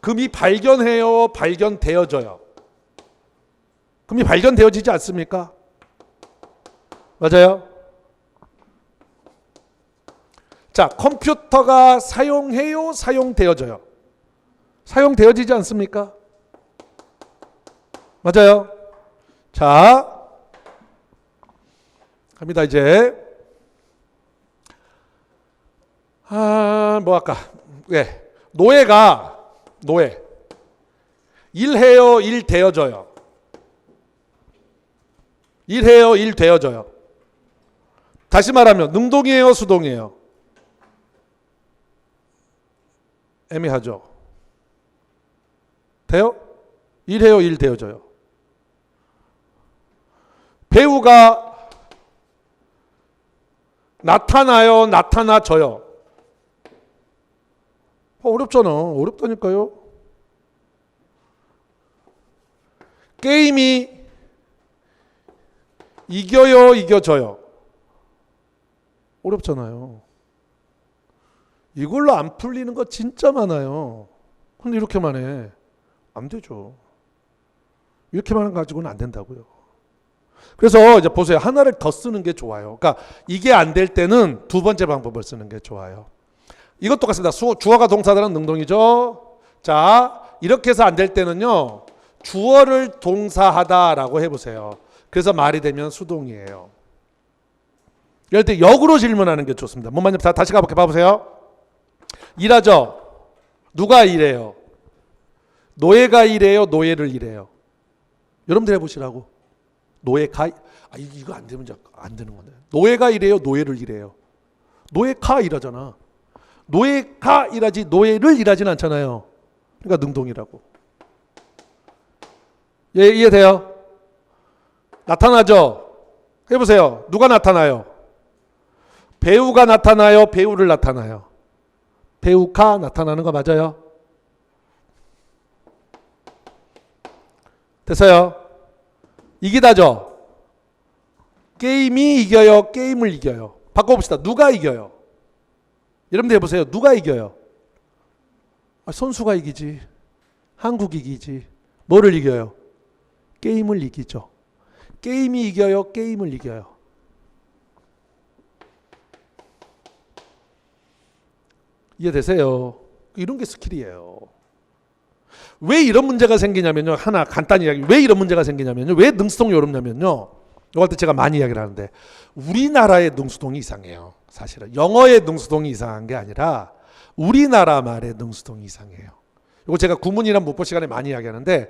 Speaker 1: 금이 발견해요, 발견되어져요. 금이 발견되어지지 않습니까? 맞아요? 자, 컴퓨터가 사용해요, 사용되어져요. 사용되어지지 않습니까? 맞아요? 자, 갑니다. 이제 뭐 할까? 노예 일해요, 일 되어져요. 일해요, 일 되어져요. 다시 말하면 능동이에요, 수동이에요? 애매하죠. 돼요? 일해요, 일 되어져요. 배우가 나타나요, 나타나져요. 어렵잖아. 어렵다니까요. 게임이 이겨요, 이겨져요. 어렵잖아요. 이걸로 안 풀리는 거 진짜 많아요. 근데 이렇게만 해. 안 되죠. 이렇게만 가지고는 안 된다고요. 그래서 이제 보세요. 하나를 더 쓰는 게 좋아요. 그러니까 이게 안 될 때는 두 번째 방법을 쓰는 게 좋아요. 이것 똑같습니다. 주어가 동사다는 능동이죠. 자, 이렇게 해서 안 될 때는요. 주어를 동사하다라고 해보세요. 그래서 말이 되면 수동이에요. 이럴 때 역으로 질문하는 게 좋습니다. 뭔 말인지 다시 가볼게 봐보세요. 일하죠. 누가 일해요? 노예가 일해요? 노예를 일해요? 여러분들 해보시라고. 노예가 이거 안 되면 안 되는 건데. 노예가 일해요? 노예를 일해요? 노예가 일하잖아. 노예가 일하지 노예를 일하진 않잖아요. 그러니까 능동이라고. 예, 이해돼요? 나타나죠? 해보세요. 누가 나타나요? 배우가 나타나요? 배우를 나타나요? 배우가 나타나는 거 맞아요? 됐어요? 이기다죠? 게임이 이겨요? 게임을 이겨요? 바꿔봅시다. 누가 이겨요? 여러분들 해보세요. 누가 이겨요? 선수가 이기지. 한국이 이기지. 뭐를 이겨요? 게임을 이기죠. 게임이 이겨요? 게임을 이겨요? 이해되세요? 이런 게 스킬이에요. 왜 이런 문제가 생기냐면요. 하나 간단히 이야기. 왜 이런 문제가 생기냐면요. 왜 능수동이 어렵냐면요. 이거 할 때 제가 많이 이야기를 하는데 우리나라의 능수동이 이상해요. 사실은 영어의 능수동이 이상한 게 아니라 우리나라 말의 능수동이 이상해요. 이거 제가 구문이나 문법 시간에 많이 이야기하는데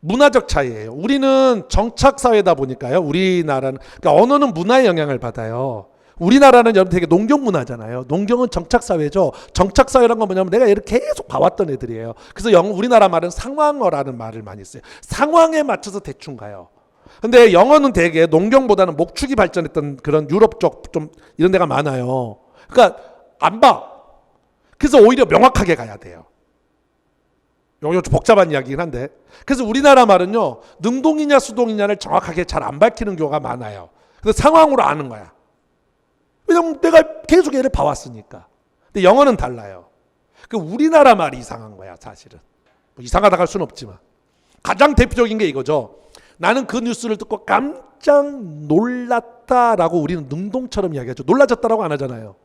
Speaker 1: 문화적 차이예요. 우리는 정착 사회다 보니까요. 우리나라는 그러니까 언어는 문화의 영향을 받아요. 우리나라는 여러분 되게 농경 문화잖아요. 농경은 정착 사회죠. 정착 사회란 건 뭐냐면 내가 이렇게 계속 봐왔던 애들이에요. 그래서 우리나라 말은 상황어라는 말을 많이 써요. 상황에 맞춰서 대충 가요. 근데 영어는 되게 농경보다는 목축이 발전했던 그런 유럽 쪽 좀 이런 데가 많아요. 그러니까 안 봐. 그래서 오히려 명확하게 가야 돼요. 이거 좀 복잡한 이야기긴 한데. 그래서 우리나라 말은요. 능동이냐 수동이냐를 정확하게 잘 안 밝히는 경우가 많아요. 그래서 상황으로 아는 거야. 왜냐면 내가 계속 얘를 봐왔으니까. 근데 영어는 달라요. 그 우리나라 말이 이상한 거야 사실은. 뭐 이상하다고 할 수는 없지만. 가장 대표적인 게 이거죠. 나는 그 뉴스를 듣고 깜짝 놀랐다라고 우리는 능동처럼 이야기하죠. 놀라졌다라고 안 하잖아요.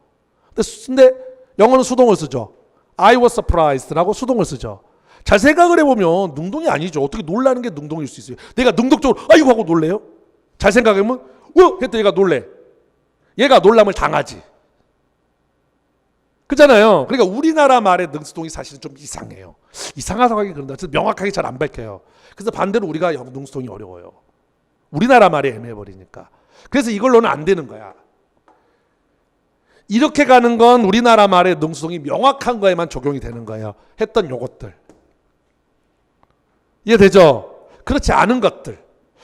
Speaker 1: 근데 영어는 수동을 쓰죠. I was surprised라고 수동을 쓰죠. 잘 생각을 해보면 능동이 아니죠. 어떻게 놀라는 게 능동일 수 있어요. 내가 능동적으로 아이고 하고 놀래요? 잘 생각해보면 했더니 얘가 놀래. 얘가 놀람을 당하지. 그잖아요. 그러니까 우리나라 말의 능수동이 사실은 좀 이상해요. 이상하다고 하긴 그런다. 명확하게 잘 안 밝혀요. 그래서 반대로 우리가 능수동이 어려워요. 우리나라 말이 애매해버리니까. 그래서 이걸로는 안 되는 거야. 이렇게 가는 건 우리나라 말의 능수동이 명확한 거에만 적용이 되는 거예요. 했던 요것들. 이해되죠? 그렇지 않은 것들.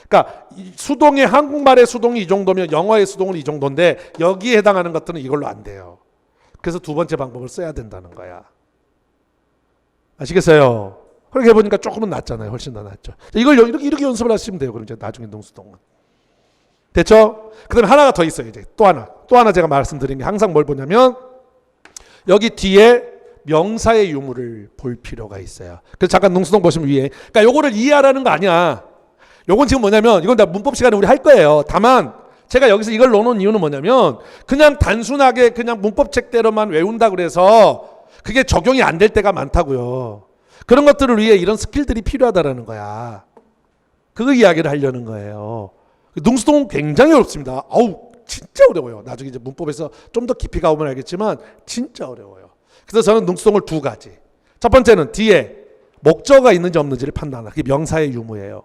Speaker 1: 그러니까 수동의 한국말의 수동이 이 정도면 영어의 수동은 이 정도인데 여기에 해당하는 것들은 이걸로 안 돼요. 그래서 두 번째 방법을 써야 된다는 거야. 아시겠어요? 그렇게 해보니까 조금은 낫잖아요. 훨씬 더 낫죠. 이걸 이렇게 연습을 하시면 돼요. 그럼 이제 나중에 능수동은. 됐죠? 그 다음에 하나가 더 있어요. 이제 또 하나 제가 말씀드린 게 항상 뭘 보냐면 여기 뒤에 명사의 유무를 볼 필요가 있어요. 그래서 잠깐 능수동 보시면 위에. 그러니까 요거를 이해하라는 거 아니야. 요건 지금 뭐냐면 이건 다 문법 시간에 우리 할 거예요. 다만 제가 여기서 이걸 넣어놓은 이유는 뭐냐면 그냥 단순하게 그냥 문법책대로만 외운다 그래서 그게 적용이 안 될 때가 많다고요. 그런 것들을 위해 이런 스킬들이 필요하다라는 거야. 그 이야기를 하려는 거예요. 능수동은 굉장히 어렵습니다. 아우 진짜 어려워요. 나중에 이제 문법에서 좀 더 깊이 가보면 알겠지만 진짜 어려워요. 그래서 저는 능수동을 두 가지. 첫 번째는 뒤에 목적어가 있는지 없는지를 판단하는 그게 명사의 유무예요.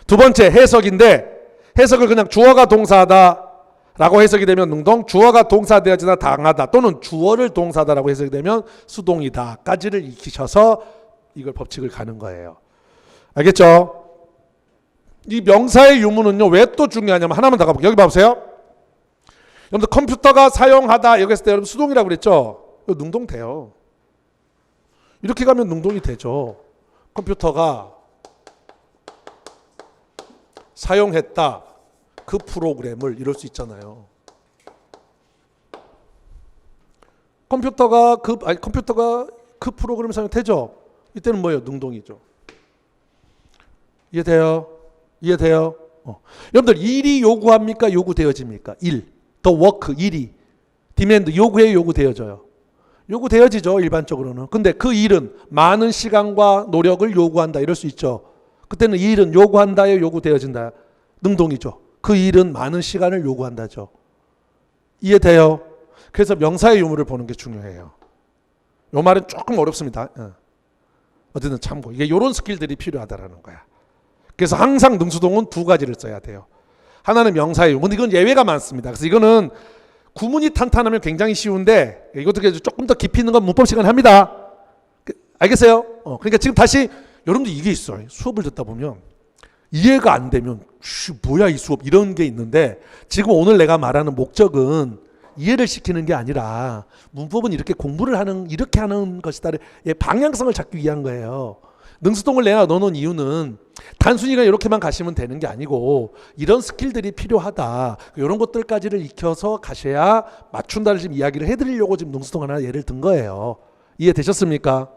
Speaker 1: 두 번째 해석인데 해석을 그냥 주어가 동사하다 라고 해석이 되면 능동, 주어가 동사되어지나 당하다 또는 주어를 동사다라고 해석이 되면 수동이다 까지를 익히셔서 이걸 법칙을 가는 거예요. 알겠죠? 이 명사의 유무는요 왜 또 중요하냐면 하나만 더 가볼게요. 여기 봐보세요. 여러분들 컴퓨터가 사용하다 여기 했을 때 여러분 수동이라고 그랬죠? 이거 능동 돼요. 이렇게 가면 능동이 되죠. 컴퓨터가 사용했다 그 프로그램을 이럴 수 있잖아요. 컴퓨터가 그 프로그램을 사용되죠. 이때는 뭐예요? 능동이죠. 이해돼요? 여러분들 일이 요구합니까? 요구되어집니까? 일, 더 워크, 일이 디맨드 요구해요? 요구되어져요? 요구되어지죠, 일반적으로는. 근데 그 일은 많은 시간과 노력을 요구한다 이럴 수 있죠. 그때는 이 일은 요구한다에 요구되어진다. 능동이죠. 그 일은 많은 시간을 요구한다죠. 이해돼요? 그래서 명사의 유무를 보는 게 중요해요. 요 말은 조금 어렵습니다. 어쨌든 참고. 이게 요런 스킬들이 필요하다라는 거야. 그래서 항상 능수동은 두 가지를 써야 돼요. 하나는 명사의 유무. 근데 이건 예외가 많습니다. 그래서 이거는 구문이 탄탄하면 굉장히 쉬운데 이것도 조금 더 깊이 있는 건 문법 시간에 합니다. 알겠어요? 그러니까 지금 다시 여러분들 이게 있어요. 수업을 듣다 보면 이해가 안 되면 뭐야 이 수업 이런 게 있는데 지금 오늘 내가 말하는 목적은 이해를 시키는 게 아니라 문법은 이렇게 공부를 하는 이렇게 하는 것이다. 방향성을 잡기 위한 거예요. 능수동을 내가 넣어놓은 이유는 단순히 이렇게만 가시면 되는 게 아니고 이런 스킬들이 필요하다. 이런 것들까지를 익혀서 가셔야 맞춘다를 지금 이야기를 해드리려고 지금 능수동 하나 예를 든 거예요. 이해되셨습니까?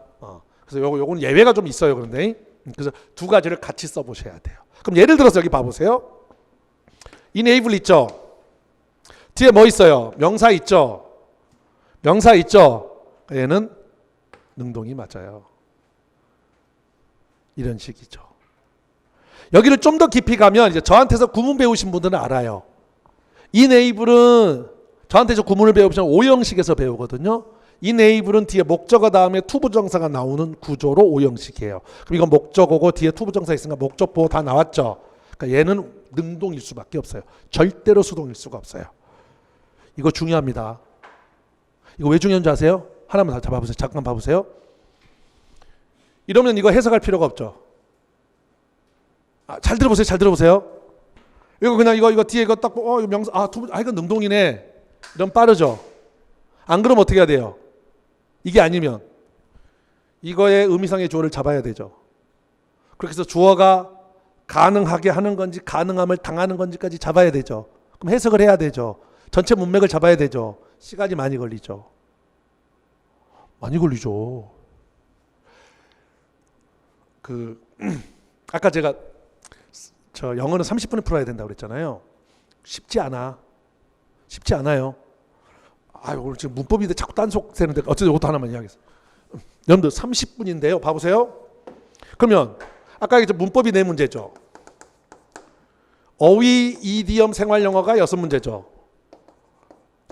Speaker 1: 그래서 요건 예외가 좀 있어요. 그런데 그래서 두 가지를 같이 써보셔야 돼요. 그럼 예를 들어서 여기 봐보세요. enable 있죠? 뒤에 뭐 있어요? 명사 있죠? 명사 있죠? 얘는 능동이 맞아요. 이런 식이죠. 여기를 좀 더 깊이 가면 이제 저한테서 구문 배우신 분들은 알아요. enable은 저한테서 구문을 배우시면 오형식에서 배우거든요. enable은 뒤에 목적어 다음에 투부정사가 나오는 구조로 오형식이에요. 그럼 이건 목적어고 뒤에 투부정사 있으니까 목적보 다 나왔죠. 그러니까 얘는 능동일 수밖에 없어요. 절대로 수동일 수가 없어요. 이거 중요합니다. 이거 왜 중요한지 아세요? 하나만 다 잡아보세요. 잠깐 봐보세요. 이러면 이거 해석할 필요가 없죠. 잘 들어보세요. 잘 들어보세요. 이거 그냥 이거 뒤에 이거 딱 이거 명사 이건 능동이네. 이러면 빠르죠. 안 그러면 어떻게 해야 돼요? 이게 아니면 이거의 의미상의 주어를 잡아야 되죠. 그렇게 해서 주어가 가능하게 하는 건지 가능함을 당하는 건지까지 잡아야 되죠. 그럼 해석을 해야 되죠. 전체 문맥을 잡아야 되죠. 시간이 많이 걸리죠. 많이 걸리죠. 아까 제가 영어는 30분에 풀어야 된다고 그랬잖아요. 쉽지 않아요. 오늘 지금 문법인데 자꾸 딴속 새는데 어쨌든 이것도 하나만 이야기했어요. 여러분들 30분인데요. 봐보세요. 그러면 아까 이제 문법이 4문제죠. 어휘, 이디엄, 생활영어가 6문제죠.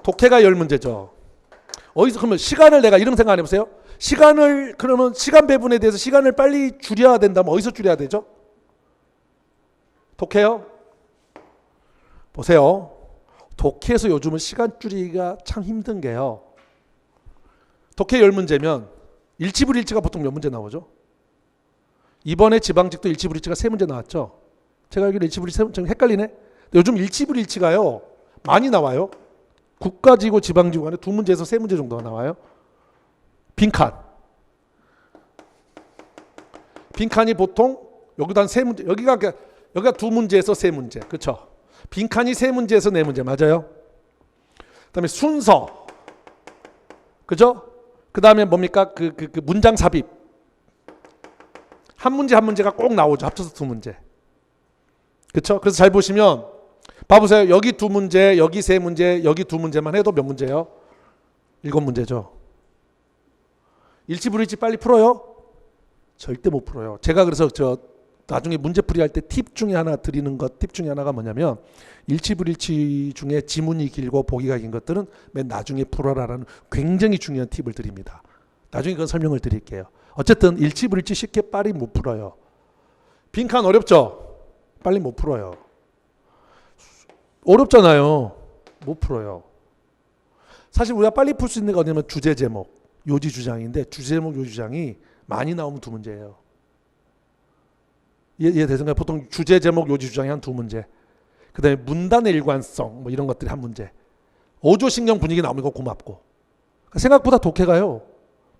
Speaker 1: 독해가 10문제죠. 그러면 시간을 내가 이런 생각 안 해보세요? 그러면 시간 배분에 대해서 시간을 빨리 줄여야 된다면 어디서 줄여야 되죠? 독해요? 보세요. 독해에서 요즘은 시간 줄이기가 참 힘든 게요. 독해 10문제면 일치불일치가 보통 몇 문제 나오죠? 이번에 지방직도 일치불일치가 3문제 나왔죠? 제가 알기로 일치불일치 좀 헷갈리네? 요즘 일치불일치가요 많이 나와요. 국가지구 지방지구 간에 2문제에서 3문제 정도가 나와요. 빈칸이 보통 여기도 한 3문제, 여기가 2문제에서 3문제, 그렇죠? 빈칸이 3문제에서 4문제 맞아요. 그다음에 순서, 그죠? 그다음에 뭡니까? 그 문장 삽입. 한 문제가 꼭 나오죠. 합쳐서 2문제. 그렇죠? 그래서 잘 보시면 봐보세요. 여기 2문제, 여기 3문제, 여기 2문제만 해도 몇 문제예요? 7문제죠. 일치불일치 빨리 풀어요? 절대 못 풀어요. 제가 그래서 나중에 문제풀이 할 때 팁 중에 하나 드리는 팁 중에 하나가 뭐냐면 일치불일치 중에 지문이 길고 보기가 긴 것들은 맨 나중에 풀어라라는 굉장히 중요한 팁을 드립니다. 나중에 그건 설명을 드릴게요. 어쨌든 일치불일치 쉽게 빨리 못 풀어요. 빈칸 어렵죠? 빨리 못 풀어요. 어렵잖아요. 못 풀어요. 사실 우리가 빨리 풀 수 있는 게 어디냐면 주제 제목, 요지 주장인데 주제 제목, 요지 주장이 많이 나오면 2문제예요. 이해되세요? 보통 주제 제목, 요지 주장이 한 2문제. 그 다음에 문단의 일관성 뭐 이런 것들이 한 문제. 어조신경 분위기 나오면 이거 고맙고. 생각보다 독해가요.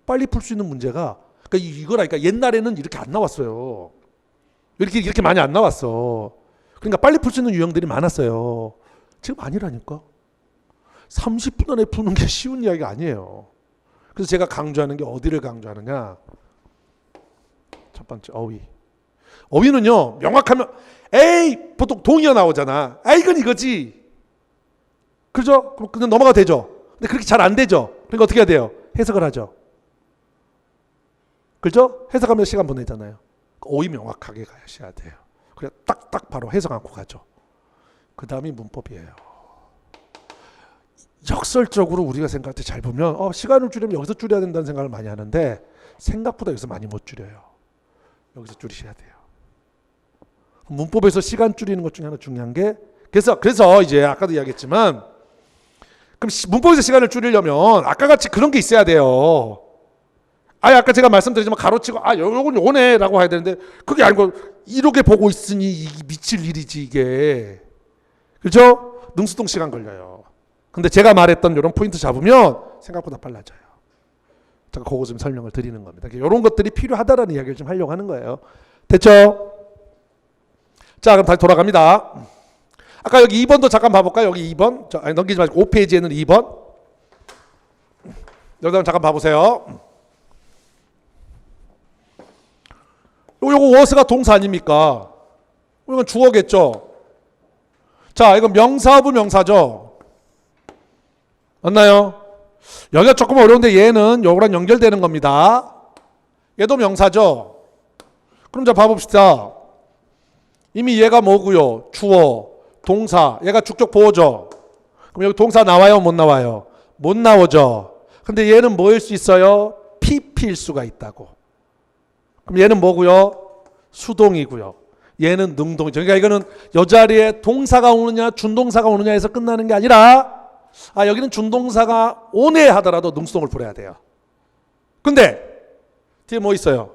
Speaker 1: 빨리 풀 수 있는 문제가 이거라니까 옛날에는 이렇게 안 나왔어요. 이렇게 많이 안 나왔어. 그러니까 빨리 풀 수 있는 유형들이 많았어요. 지금 아니라니까. 30분 안에 푸는 게 쉬운 이야기가 아니에요. 그래서 제가 강조하는 게 어디를 강조하느냐. 첫 번째 어휘. 어휘는요 명확하면 보통 동의어 나오잖아. 이건 이거지. 그죠? 그럼 그냥 넘어가 되죠. 근데 그렇게 잘 안 되죠. 그러니까 어떻게 해야 돼요? 해석을 하죠. 그죠? 해석하면서 시간 보내잖아요. 오이 명확하게 가셔야 돼요. 그래 딱딱 바로 해석 않고 가죠. 그 다음이 문법이에요. 역설적으로 우리가 생각할 때 잘 보면 시간을 줄이면 여기서 줄여야 된다는 생각을 많이 하는데 생각보다 여기서 많이 못 줄여요. 여기서 줄이셔야 돼요. 문법에서 시간 줄이는 것 중에 하나 중요한 게 그래서 이제 아까도 이야기했지만 그럼 문법에서 시간을 줄이려면 아까 같이 그런 게 있어야 돼요. 아까 제가 말씀드리지만 가로치고 요건 요네 라고 해야 되는데 그게 아니고 이렇게 보고 있으니 미칠 일이지 이게. 그렇죠? 능수동 시간 걸려요. 근데 제가 말했던 이런 포인트 잡으면 생각보다 빨라져요. 제가 그거 좀 설명을 드리는 겁니다. 이런 것들이 필요하다라는 이야기를 좀 하려고 하는 거예요. 됐죠? 자, 그럼 다시 돌아갑니다. 아까 여기 2번도 잠깐 봐볼까요? 여기 2번. 넘기지 마시고 5페이지에는 2번. 여기다 잠깐 봐보세요. 요거 was가 동사 아닙니까? 이건 주어겠죠? 자, 이건 명사부 명사죠? 맞나요? 여기가 조금 어려운데 얘는 요거랑 연결되는 겁니다. 얘도 명사죠? 그럼 자 봐봅시다. 이미 얘가 뭐고요? 주어, 동사, 얘가 주격 보어죠? 그럼 여기 동사 나와요? 못 나와요? 못 나오죠? 근데 얘는 뭐일 수 있어요? PP일 수가 있다고. 그럼 얘는 뭐고요? 수동이고요. 얘는 능동이죠. 그러니까 이거는 이 자리에 동사가 오느냐 준동사가 오느냐에서 끝나는 게 아니라 여기는 준동사가 오네 하더라도 능수동을 풀어야 돼요. 근데 뒤에 뭐 있어요?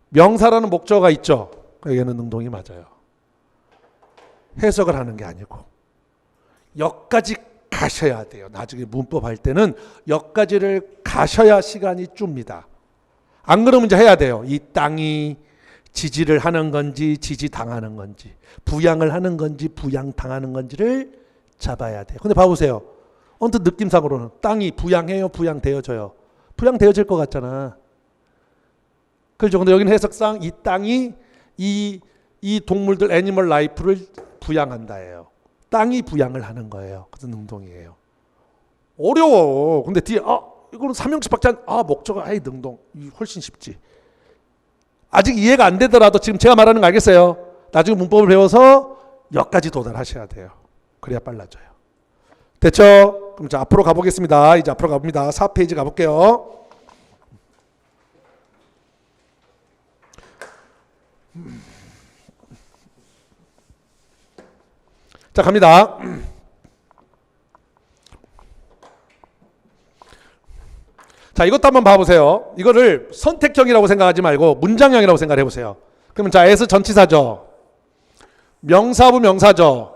Speaker 1: 명사라는 목적어가 있죠. 얘는 능동이 맞아요. 해석을 하는 게 아니고 여기까지 가셔야 돼요. 나중에 문법 할 때는 여기까지를 가셔야 시간이 줍니다. 안 그러면 이제 해야 돼요. 이 땅이 지지를 하는 건지 지지당하는 건지 부양을 하는 건지 부양당하는 건지를 잡아야 돼요. 근데 봐보세요. 언뜻 느낌상으로는 땅이 부양해요? 부양되어져요? 부양되어질 것 같잖아. 그렇죠. 근데 여기는 해석상 이 땅이 이 동물들 애니멀 라이프를 부양한다예요. 땅이 부양을 하는 거예요. 그래서 능동이에요. 어려워. 근데 뒤에 이거는 삼형식밖에 목적어 능동. 훨씬 쉽지. 아직 이해가 안 되더라도 지금 제가 말하는 거 알겠어요? 나중에 문법을 배워서 여기까지 도달하셔야 돼요. 그래야 빨라져요. 됐죠? 그럼 자 앞으로 가보겠습니다. 이제 앞으로 가봅니다. 4페이지 가볼게요. 자 갑니다. 자 이것도 한번 봐보세요. 이거를 선택형이라고 생각하지 말고 문장형이라고 생각해 보세요. 그러면 자 S 전치사죠. 명사부 명사죠.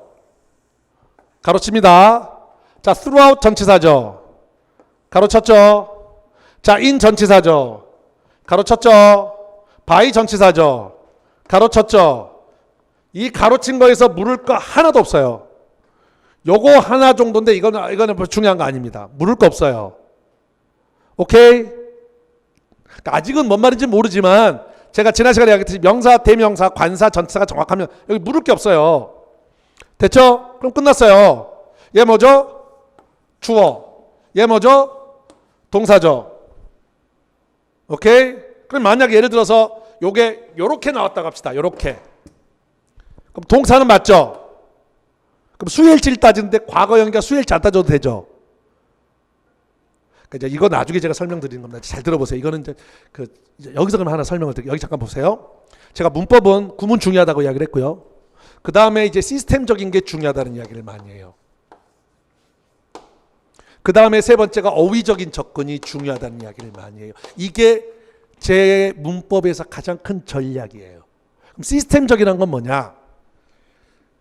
Speaker 1: 가로칩니다. 자 throughout 전치사죠. 가로쳤죠. 자 in 전치사죠. 가로쳤죠. by 전치사죠. 가로쳤죠. 이 가로친 거에서 물을 거 하나도 없어요. 요거 하나 정도인데 이거는 중요한 거 아닙니다. 물을 거 없어요. 오케이? 그러니까 아직은 뭔 말인지 모르지만 제가 지난 시간에 이야기했듯이 명사, 대명사, 관사, 전치사가 정확하면 여기 물을 게 없어요. 됐죠? 그럼 끝났어요. 얘 뭐죠? 주어. 얘 뭐죠? 동사죠. 오케이? 그럼 만약에 예를 들어서 요게 요렇게 나왔다고 합시다. 요렇게. 그럼 동사는 맞죠? 그럼 수일치를 따지는데 과거형이니까 수일치 안 따져도 되죠? 그러니까 이거 나중에 제가 설명드리는 겁니다. 잘 들어보세요. 이거는 이제 여기서 그럼 하나 설명을 드릴게요. 여기 잠깐 보세요. 제가 문법은 구문 중요하다고 이야기를 했고요. 그 다음에 이제 시스템적인 게 중요하다는 이야기를 많이 해요. 그 다음에 세 번째가 어휘적인 접근이 중요하다는 이야기를 많이 해요. 이게 제 문법에서 가장 큰 전략이에요. 그럼 시스템적이라는 건 뭐냐?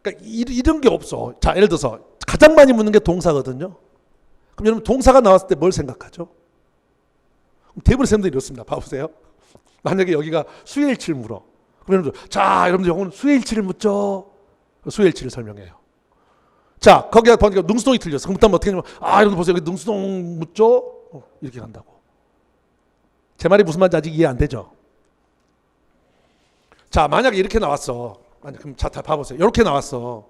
Speaker 1: 그러니까 이런 게 없어. 자, 예를 들어서 가장 많이 묻는 게 동사거든요. 그럼 여러분 동사가 나왔을 때 뭘 생각하죠? 대부분 쌤들이 이렇습니다. 봐보세요. 만약에 여기가 수일치를 물어. 그럼 여러분들 자 여러분들 요거는 수일치를 묻죠. 수일치를 설명해요. 자 거기가 보니까 능수동이 틀렸어. 그럼 어떻게 하냐면 여러분들 보세요. 여기 능수동 묻죠. 이렇게 간다고. 제 말이 무슨 말인지 아직 이해 안 되죠? 자 만약에 이렇게 나왔어. 그럼 자 다 봐보세요. 이렇게 나왔어.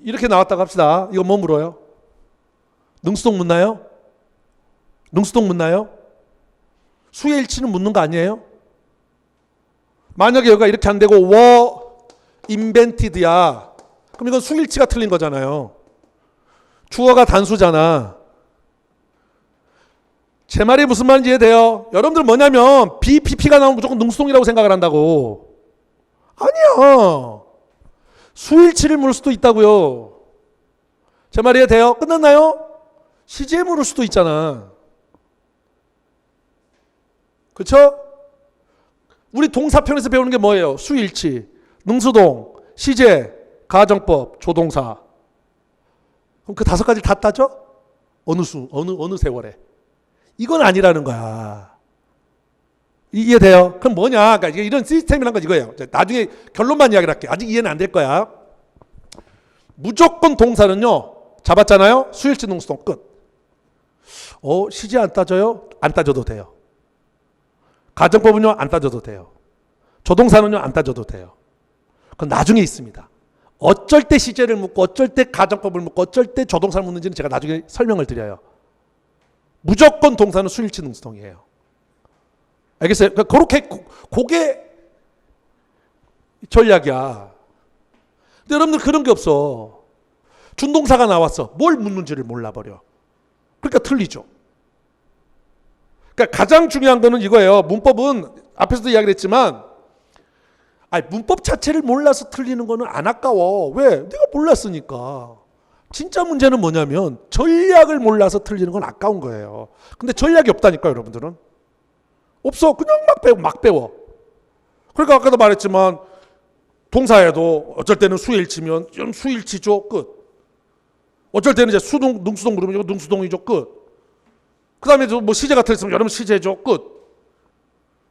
Speaker 1: 이렇게 나왔다고 합시다. 이거 뭐 물어요? 능수동 묻나요? 능수동 묻나요? 수의 일치는 묻는 거 아니에요? 만약에 여기가 이렇게 안 되고 were invented야. 그럼 이건 수일치가 틀린 거잖아요. 주어가 단수잖아. 제 말이 무슨 말인지 이해돼요? 여러분들 뭐냐면 BPP가 나오면 무조건 능수동이라고 생각을 한다고. 아니야. 수일치를 물을 수도 있다고요. 제 말이 이해돼요? 끝났나요? 시제 물을 수도 있잖아. 그렇죠? 우리 동사편에서 배우는 게 뭐예요? 수일치, 능수동, 시제, 가정법, 조동사. 그럼 그 5가지 다 따져? 어느 세월에? 이건 아니라는 거야. 이해돼요? 그럼 뭐냐? 그러니까 이런 시스템이란 건 이거예요. 나중에 결론만 이야기를 할게요. 아직 이해는 안 될 거야. 무조건 동사는요. 잡았잖아요. 수일치, 능수동 끝. 시제 안 따져요? 안 따져도 돼요. 가정법은요? 안 따져도 돼요. 조동사는요? 안 따져도 돼요. 그건 나중에 있습니다. 어쩔 때 시제를 묻고 어쩔 때 가정법을 묻고 어쩔 때 조동사를 묻는지는 제가 나중에 설명을 드려요. 무조건 동사는 수일치, 능수동이에요. 알겠어요? 그렇게 그게 전략이야. 근데 여러분들 그런 게 없어. 준동사가 나왔어. 뭘 묻는지를 몰라버려. 그러니까 틀리죠. 그러니까 가장 중요한 거는 이거예요. 문법은 앞에서도 이야기를 했지만 문법 자체를 몰라서 틀리는 거는 안 아까워. 왜? 내가 몰랐으니까. 진짜 문제는 뭐냐면 전략을 몰라서 틀리는 건 아까운 거예요. 근데 전략이 없다니까요, 여러분들은. 없어. 그냥 막 배워. 그러니까 아까도 말했지만 동사에도 어쩔 때는 수일치면 이건 수일치죠. 끝. 어쩔 때는 이제 능수동 물으면 이거 능수동이죠. 끝. 그 다음에 뭐 시제가 틀렸으면 여러분 시제죠. 끝.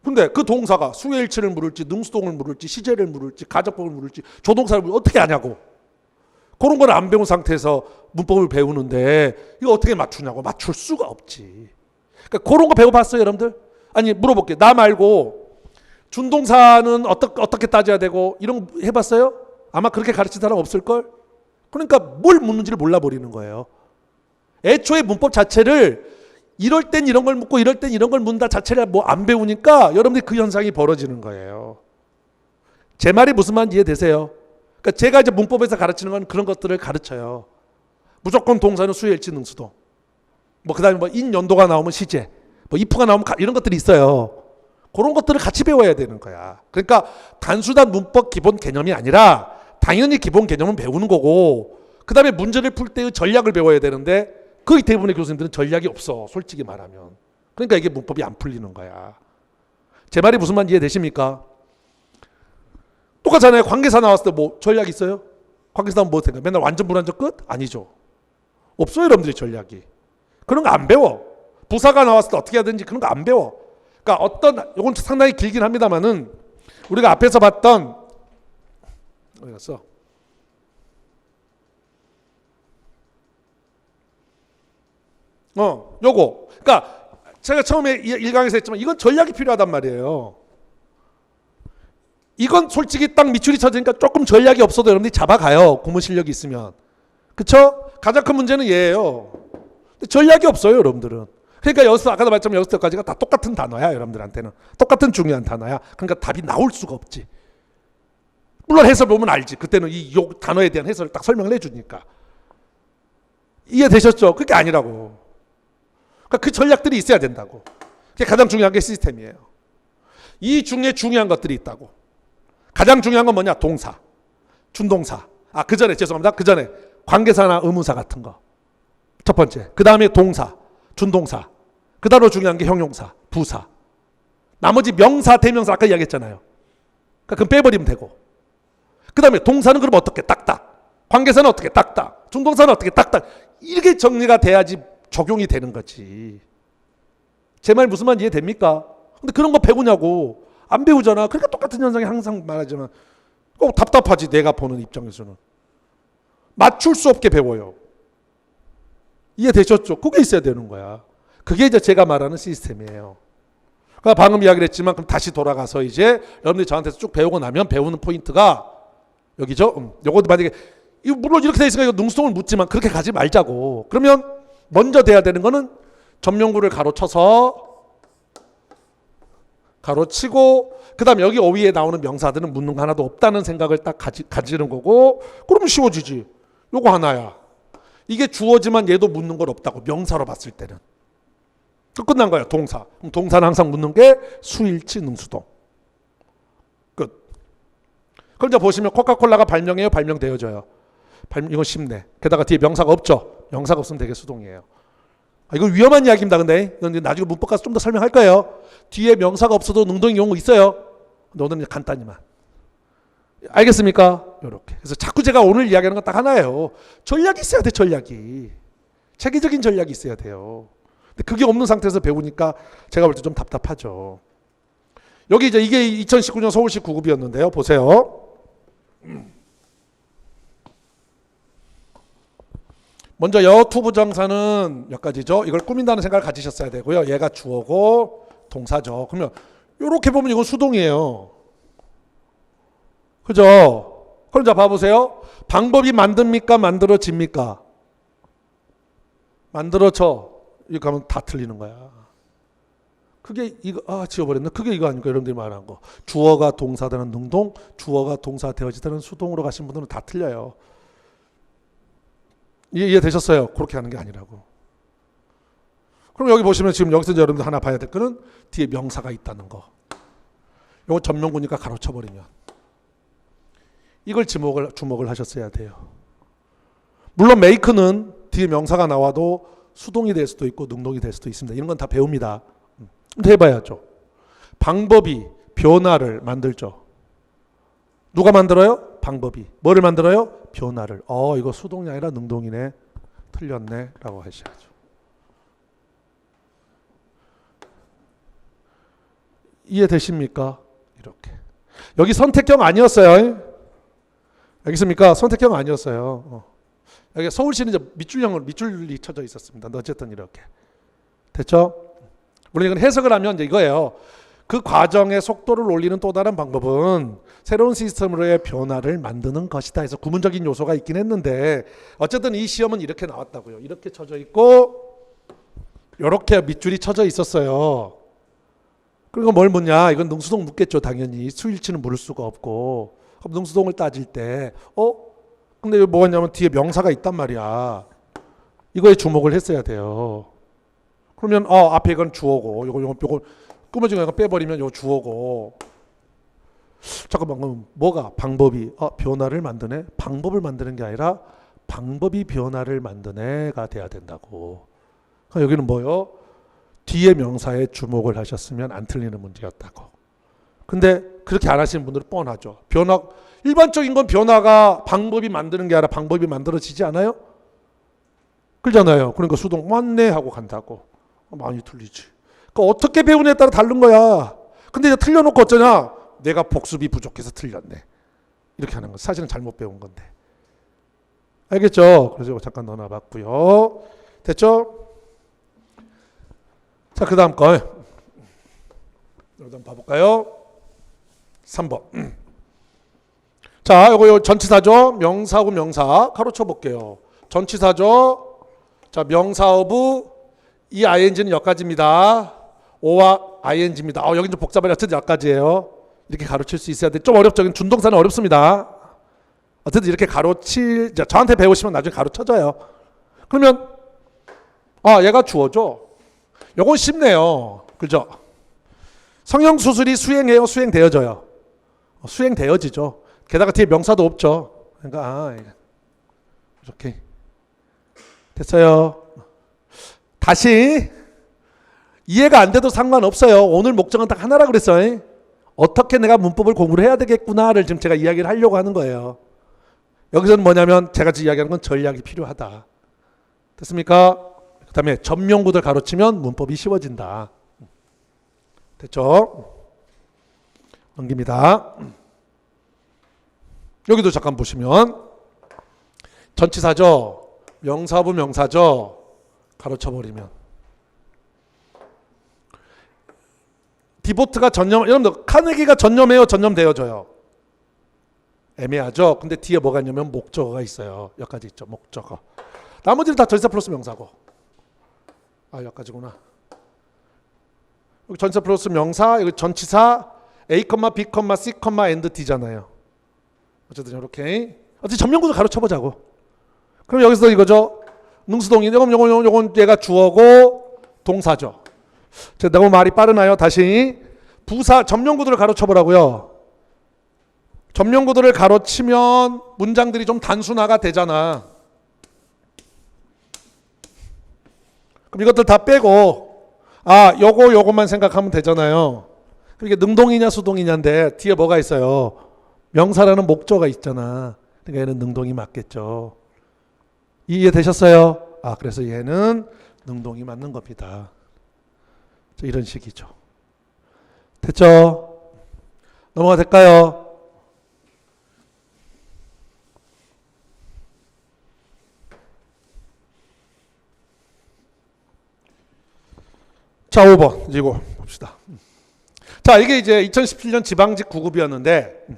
Speaker 1: 근데 그 동사가 수의 일치를 물을지 능수동을 물을지 시제를 물을지 가정법을 물을지 조동사를 물을지 어떻게 아냐고. 그런 걸 안 배운 상태에서 문법을 배우는데 이거 어떻게 맞추냐고. 맞출 수가 없지. 그러니까 그런 거 배워봤어요, 여러분들? 아니 물어볼게요. 나 말고 준동사는 어떻게 따져야 되고 이런 거 해봤어요? 아마 그렇게 가르친 사람 없을걸? 그러니까 뭘 묻는지를 몰라버리는 거예요. 애초에 문법 자체를 이럴 땐 이런 걸 묻고 이럴 땐 이런 걸 묻는다 자체를 뭐 안 배우니까 여러분들이 그 현상이 벌어지는 거예요. 제 말이 무슨 말인지 이해되세요? 그러니까 제가 이제 문법에서 가르치는 건 그런 것들을 가르쳐요. 무조건 동사는 수일치, 능수동. 뭐 그다음에 뭐 인연도가 나오면 시제, 뭐 if가 나오면 이런 것들이 있어요. 그런 것들을 같이 배워야 되는 거야. 그러니까 단순한 문법 기본 개념이 아니라 당연히 기본 개념은 배우는 거고 그다음에 문제를 풀 때의 전략을 배워야 되는데 거의 대부분의 교수님들은 전략이 없어. 솔직히 말하면. 그러니까 이게 문법이 안 풀리는 거야. 제 말이 무슨 말인지 이해되십니까? 똑같잖아요. 관계사 나왔을 때 뭐 전략 있어요? 관계사 나오면 뭐 생각? 맨날 완전 불완전 끝? 아니죠. 없어요, 여러분들이 전략이. 그런 거 안 배워. 부사가 나왔을 때 어떻게 해야 되는지 그런 거 안 배워. 그러니까 이건 상당히 길긴 합니다만은 우리가 앞에서 봤던 어디 갔어? 요거. 그러니까 제가 처음에 1강에서 했지만 이건 전략이 필요하단 말이에요. 이건 솔직히 딱 밑줄이 쳐지니까 조금 전략이 없어도 여러분들이 잡아가요. 공부 실력이 있으면. 그쵸? 가장 큰 문제는 얘예요. 근데 전략이 없어요, 여러분들은. 그러니까 여기서 아까도 말했지만 여기서 때까지가 다 똑같은 단어야, 여러분들한테는. 똑같은 중요한 단어야. 그러니까 답이 나올 수가 없지. 물론 해설 보면 알지. 그때는 이 단어에 대한 해설을 딱 설명을 해주니까. 이해되셨죠? 그게 아니라고. 그러니까 그 전략들이 있어야 된다고. 그게 가장 중요한 게 시스템이에요. 이 중에 중요한 것들이 있다고. 가장 중요한 건 뭐냐? 동사, 준동사. 그 전에 죄송합니다. 그 전에 관계사나 의문사 같은 거. 첫 번째. 그 다음에 동사, 준동사. 그 다음으로 중요한 게 형용사, 부사. 나머지 명사, 대명사 아까 이야기했잖아요. 그러니까 그건 빼버리면 되고. 그 다음에 동사는 그럼 어떻게? 딱딱. 관계사는 어떻게? 딱딱. 준동사는 어떻게? 딱딱. 이렇게 정리가 돼야지 적용이 되는 거지. 제 말 무슨 말인지 이해됩니까? 근데 그런 거 배우냐고. 안 배우잖아. 그러니까 똑같은 현상이 항상 말하지만 꼭 답답하지. 내가 보는 입장에서는. 맞출 수 없게 배워요. 이해되셨죠? 그게 있어야 되는 거야. 그게 이제 제가 말하는 시스템이에요. 그러니까 방금 이야기를 했지만 그럼 다시 돌아가서 이제 여러분들이 저한테서 쭉 배우고 나면 배우는 포인트가 여기죠. 요것도 만약에 물론 이렇게 돼 있으니까 이거 능수동을 묻지만 그렇게 가지 말자고. 그러면 먼저 돼야 되는 거는 전명구를 가로치고 그 다음에 여기 어휘에 나오는 명사들은 묻는 거 하나도 없다는 생각을 딱 가지는 거고, 그러면 쉬워지지. 요거 하나야. 이게 주어지만 얘도 묻는 걸 없다고, 명사로 봤을 때는. 끝난 거야. 동사. 그럼 동사는 항상 묻는 게 수일치 능수동. 끝. 그럼 이제 보시면 코카콜라가 발명해요, 발명되어져요? 이건 쉽네. 게다가 뒤에 명사가 없죠. 명사가 없으면 되게 수동이에요. 이거 위험한 이야기입니다. 근데 나중에 문법 가서 좀 더 설명할 거예요. 뒤에 명사가 없어도 능동인 경우 있어요. 근데 오늘은 간단히만. 알겠습니까? 이렇게. 그래서 자꾸 제가 오늘 이야기하는 건 딱 하나예요. 전략이 있어야 돼. 전략이. 체계적인 전략이 있어야 돼요. 근데 그게 없는 상태에서 배우니까 제가 볼 때 좀 답답하죠. 여기 이제 이게 2019년 서울시 9급이었는데요. 보세요. 먼저 여투부정사는 몇 가지죠. 이걸 꾸민다는 생각을 가지셨어야 되고요. 얘가 주어고 동사죠. 그러면 이렇게 보면 이건 수동이에요. 그죠? 그럼 자 봐보세요. 방법이 만듭니까? 만들어집니까? 만들어져. 이렇게 하면 다 틀리는 거야. 그게 이거 지워버렸네. 그게 이거 아닙니까? 여러분들이 말한 거. 주어가 동사되는 능동, 주어가 동사 되어지다는 수동으로 가신 분들은 다 틀려요. 이해되셨어요? 그렇게 하는 게 아니라고. 그럼 여기 보시면 지금 여기서 여러분들 하나 봐야 될 거는 뒤에 명사가 있다는 거. 이거 전명구니까 가로쳐버리면. 이걸 주목을 하셨어야 돼요. 물론 make는 뒤에 명사가 나와도 수동이 될 수도 있고 능동이 될 수도 있습니다. 이런 건 다 배웁니다. 근데 해봐야죠. 방법이 변화를 만들죠. 누가 만들어요? 방법이. 뭐를 만들어요? 변화를. 이거 수동이 아니라 능동이네. 틀렸네. 라고 하셔야죠. 이해되십니까? 이렇게. 여기 선택형 아니었어요. 알겠습니까? 선택형 아니었어요. 여기 서울시는 이제 밑줄이 쳐져 있었습니다. 어쨌든 이렇게. 됐죠? 물론 이건 해석을 하면 이제 이거예요. 그 과정의 속도를 올리는 또 다른 방법은 새로운 시스템으로의 변화를 만드는 것이다 해서 구문적인 요소가 있긴 했는데 어쨌든 이 시험은 이렇게 나왔다고요. 이렇게 쳐져 있고 이렇게 밑줄이 쳐져 있었어요. 그리고 뭘 묻냐? 이건 능수동 묻겠죠. 당연히. 수일치는 물을 수가 없고. 그럼 능수동을 따질 때 근데 여기 뭐가 있냐면 뒤에 명사가 있단 말이야. 이거에 주목을 했어야 돼요. 그러면 앞에 이건 주어고 요거 꾸며진 거 빼버리면 요 주어고. 잠깐만, 그럼 뭐가 방법이 변화를 만드네? 방법을 만드는 게 아니라 방법이 변화를 만드네가 돼야 된다고. 그러니까 여기는 뭐요? 뒤에 명사에 주목을 하셨으면 안 틀리는 문제였다고. 근데 그렇게 안 하시는 분들은 뻔하죠. 일반적인 건 변화가 방법이 만드는 게 아니라 방법이 만들어지지 않아요? 그러잖아요. 그러니까 수동 맞네 하고 간다고. 많이 틀리지. 그러니까 어떻게 배우냐에 따라 다른 거야. 근데 이제 틀려놓고 어쩌냐? 내가 복습이 부족해서 틀렸네. 이렇게 하는 거. 사실은 잘못 배운 건데. 알겠죠? 그래서 이거 잠깐 넣어놔봤고요. 됐죠? 자, 그 다음 거. 한번 봐볼까요? 3번. 자, 이거 전치사죠. 명사하고 명사. 가로쳐 볼게요. 전치사죠. 자, 명사어부 이 ing는 여기까지입니다. o와 ing입니다. 여긴 좀 복잡하게 어쨌든 여기까지예요. 이렇게 가로칠 수 있어야 돼. 좀 어렵죠. 준동사는 어렵습니다. 어쨌든 이렇게 저한테 배우시면 나중에 가로쳐져요. 그러면 얘가 주어죠. 요건 쉽네요. 그죠? 성형수술이 수행해요? 수행되어져요? 수행되어지죠. 게다가 뒤에 명사도 없죠. 그러니까 이렇게 됐어요. 다시 이해가 안 돼도 상관없어요. 오늘 목적은 딱 하나라 그랬어요. 어떻게 내가 문법을 공부를 해야 되겠구나를 지금 제가 이야기를 하려고 하는 거예요. 여기서는 뭐냐면 제가 지금 이야기하는 건 전략이 필요하다. 됐습니까? 그 다음에 전명구들 가로치면 문법이 쉬워진다. 됐죠? 넘깁니다. 여기도 잠깐 보시면 전치사죠. 명사부 명사죠. 가로쳐버리면 디보트가 여러분들 카네기가 전념해요? 전념되어져요? 애매하죠? 근데 뒤에 뭐가 있냐면 목적어가 있어요. 여기까지 있죠. 목적어. 나머지는 다 전치사 플러스 명사고. 여기까지구나. 여기 전치사 플러스 명사, 여기 전치사 A, B, C, and D잖아요. 어쨌든 이렇게 어쨌든 전면구도 가로쳐보자고. 그럼 여기서 이거죠. 능수동인 요건 얘가 주어고 동사죠. 제가 너무 말이 빠르나요? 다시 부사 전면구도를 가로쳐보라고요. 전면구도를 가로치면 문장들이 좀 단순화가 되잖아. 그럼 이것들 다 빼고 요것만 생각하면 되잖아요. 이게 능동이냐 수동이냐인데 뒤에 뭐가 있어요? 명사라는 목적어가 있잖아. 그러니까 얘는 능동이 맞겠죠. 이해되셨어요? 그래서 얘는 능동이 맞는 겁니다. 이런 식이죠. 됐죠? 넘어가 될까요? 자, 5번 이거 봅시다. 자, 이게 이제 2017년 지방직 9급이었는데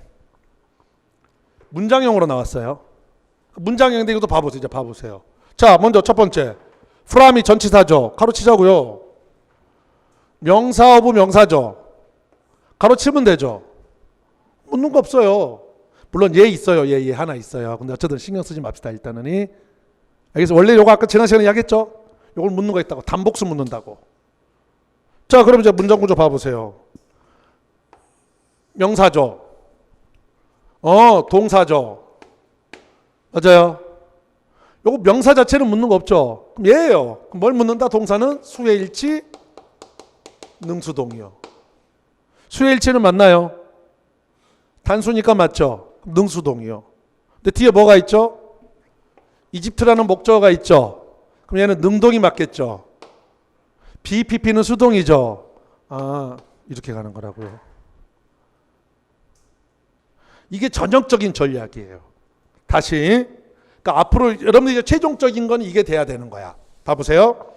Speaker 1: 문장형으로 나왔어요. 문장형인데 이것도 봐보세요. 이제 봐보세요. 자, 먼저 첫 번째 프람이 전치사죠. 가로치자고요. 명사 오브 명사죠. 가로치면 되죠. 묻는 거 없어요. 물론 얘 있어요. 얘 하나 있어요. 근데 어쨌든 신경 쓰지 맙시다. 일단은 알겠어요. 원래 요거 아까 지난 시간에 이야기했죠. 요걸 묻는 거 있다고. 단복수 묻는다고. 자, 그럼 이제 문장 구조 봐보세요. 명사죠. 동사죠. 맞아요. 요거 명사 자체는 묻는 거 없죠. 그럼 얘예요. 그럼 뭘 묻는다? 동사는 수의 일치, 능수동이요. 수의 일치는 맞나요? 단수니까 맞죠. 능수동이요. 근데 뒤에 뭐가 있죠? 이집트라는 목적어가 있죠. 그럼 얘는 능동이 맞겠죠. BPP는 수동이죠. 이렇게 가는 거라고요. 이게 전형적인 전략이에요. 다시. 그러니까 앞으로 여러분들이 이제 최종적인 건 이게 돼야 되는 거야. 봐보세요.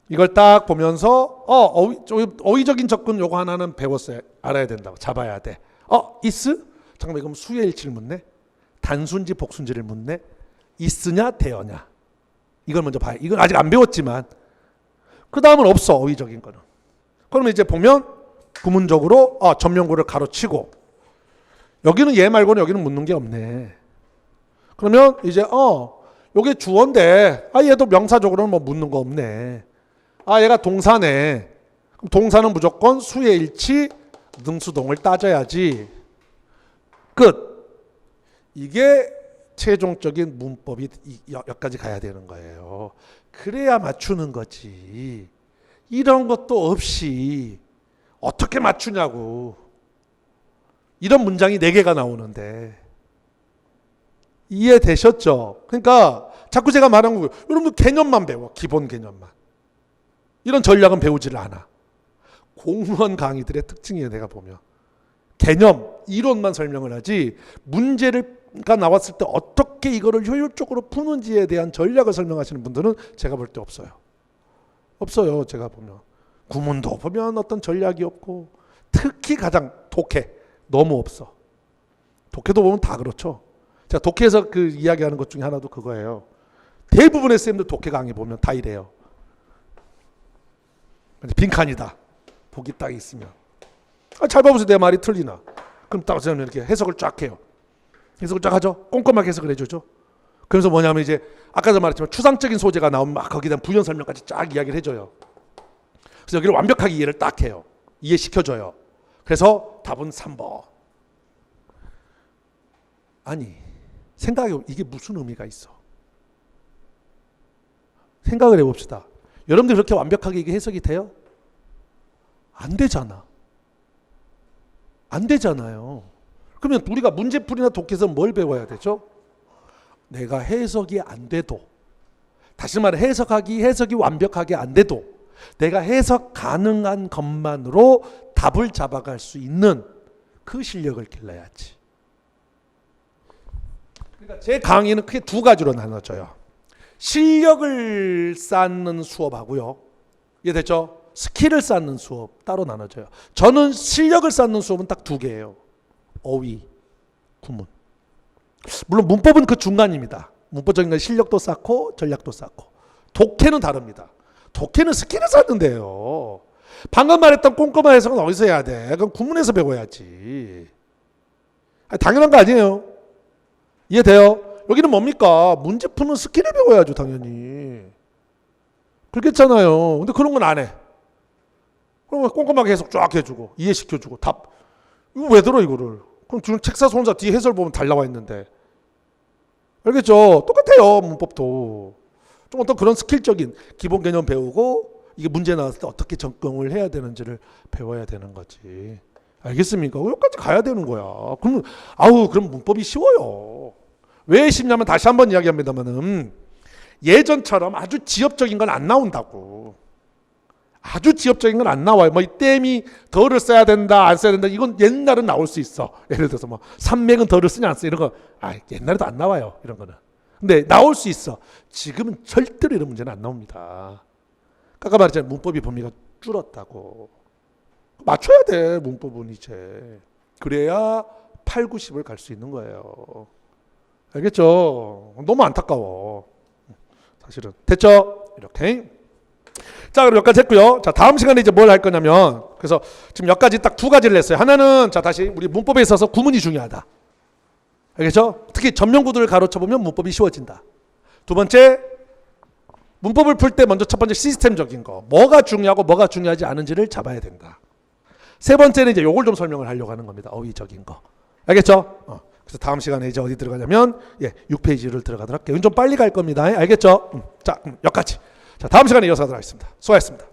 Speaker 1: 이걸 딱 보면서 어휘적인 접근 요거 하나는 배웠어요. 알아야 된다고. 잡아야 돼. is? 잠깐만, 이건 수의 일치를 묻네. 단순지 복순지를 묻네. is냐 대어냐. 이걸 먼저 봐요. 이건 아직 안 배웠지만 그 다음은 없어. 어휘적인 거는. 그러면 이제 보면 구문적으로 전면구를 가로치고 여기는 얘 말고는 여기는 묻는 게 없네. 그러면 이제 요게 주어인데 얘도 명사적으로는 뭐 묻는 거 없네. 얘가 동사네. 그럼 동사는 무조건 수의 일치 능수동을 따져야지. 끝. 이게 최종적인 문법이 여기까지 가야 되는 거예요. 그래야 맞추는 거지. 이런 것도 없이 어떻게 맞추냐고. 이런 문장이 4개가 나오는데 이해되셨죠? 그러니까 자꾸 제가 말한 거고요. 여러분들 개념만 배워. 기본 개념만. 이런 전략은 배우지를 않아. 공무원 강의들의 특징이에요. 내가 보면. 개념, 이론만 설명을 하지 문제가 나왔을 때 어떻게 이거를 효율적으로 푸는지에 대한 전략을 설명하시는 분들은 제가 볼 때 없어요. 없어요. 제가 보면. 구문도 보면 어떤 전략이 없고 특히 가장 독해. 너무 없어. 독해도 보면 다 그렇죠. 자, 독해에서 그 이야기하는 것 중에 하나도 그거예요. 대부분의 쌤들 독해 강의 보면 다 이래요. 빈칸이다. 복이 딱 있으면. 잘 봐보세요. 내 말이 틀리나. 그럼 딱 저는 이렇게 해석을 쫙 해요. 해석을 쫙 하죠. 꼼꼼하게 해석을 해주죠. 그래서 뭐냐면 이제 아까도 말했지만 추상적인 소재가 나오면 막 거기에 대한 부연 설명까지 쫙 이야기를 해줘요. 그래서 여기를 완벽하게 이해를 딱 해요. 이해시켜줘요. 그래서 답은 3번. 아니, 생각해. 이게 무슨 의미가 있어? 생각을 해봅시다. 여러분들 그렇게 완벽하게 이게 해석이 돼요? 안 되잖아. 안 되잖아요. 그러면 우리가 문제풀이나 독해에서 뭘 배워야 되죠? 내가 해석이 안 돼도, 다시 말해 해석이 완벽하게 안 돼도 내가 해석 가능한 것만으로 답을 잡아갈 수 있는 그 실력을 길러야지. 그러니까 제 강의는 크게 2가지로 나눠져요. 실력을 쌓는 수업하고요. 이해됐죠? 스킬을 쌓는 수업 따로 나눠져요. 저는 실력을 쌓는 수업은 딱 2개예요. 어휘, 구문. 물론 문법은 그 중간입니다. 문법적인 건 실력도 쌓고 전략도 쌓고. 독해는 다릅니다. 독해는 스킬을 쌓는데요. 방금 말했던 꼼꼼한 해석은 어디서 해야 돼? 그건 구문에서 배워야지. 아니, 당연한 거 아니에요. 이해돼요? 여기는 뭡니까? 문제 푸는 스킬을 배워야죠, 당연히. 그렇겠잖아요. 근데 그런 건 안 해. 그럼 꼼꼼하게 해석 쫙 해주고 이해시켜주고 답. 이거 왜 들어 이거를? 그럼 지금 책 사서 혼자 뒤에 해설 보면 달 나와 있는데. 알겠죠? 똑같아요, 문법도. 좀 어떤 그런 스킬적인 기본 개념 배우고 이게 문제 나왔을 때 어떻게 접근을 해야 되는지를 배워야 되는 거지. 알겠습니까? 여기까지 가야 되는 거야. 그럼 문법이 쉬워요. 왜 쉽냐면 다시 한번 이야기합니다만은 예전처럼 아주 지엽적인 건 안 나온다고. 아주 지엽적인 건 안 나와요. 뭐 이 댐이 덜을 써야 된다, 안 써야 된다. 이건 옛날은 나올 수 있어. 예를 들어서 뭐 산맥은 덜을 쓰냐 안 쓰냐 이런 거 옛날에도 안 나와요. 이런 거는. 근데 나올 수 있어. 지금은 절대로 이런 문제는 안 나옵니다. 아까 말했잖아요. 문법이 범위가 줄었다고. 맞춰야 돼, 문법은 이제. 그래야 8, 90을 갈 수 있는 거예요. 알겠죠? 너무 안타까워. 사실은. 됐죠? 이렇게. 자, 그럼 여기까지 했고요. 자, 다음 시간에 이제 뭘 할 거냐면, 그래서 지금 여기까지 딱 두 가지를 냈어요. 하나는, 자, 다시 우리 문법에 있어서 구문이 중요하다. 알겠죠? 특히 전면구도를 가로쳐 보면 문법이 쉬워진다. 두 번째, 문법을 풀 때 먼저 첫 번째 시스템적인 거. 뭐가 중요하고 뭐가 중요하지 않은지를 잡아야 된다. 세 번째는 이제 요걸 좀 설명을 하려고 하는 겁니다. 어휘적인 거. 알겠죠? 그래서 다음 시간에 이제 어디 들어가냐면, 6페이지를 들어가도록 할게요. 좀 빨리 갈 겁니다. 알겠죠? 자, 여기까지. 자, 다음 시간에 이어서 하도록 하겠습니다. 수고하셨습니다.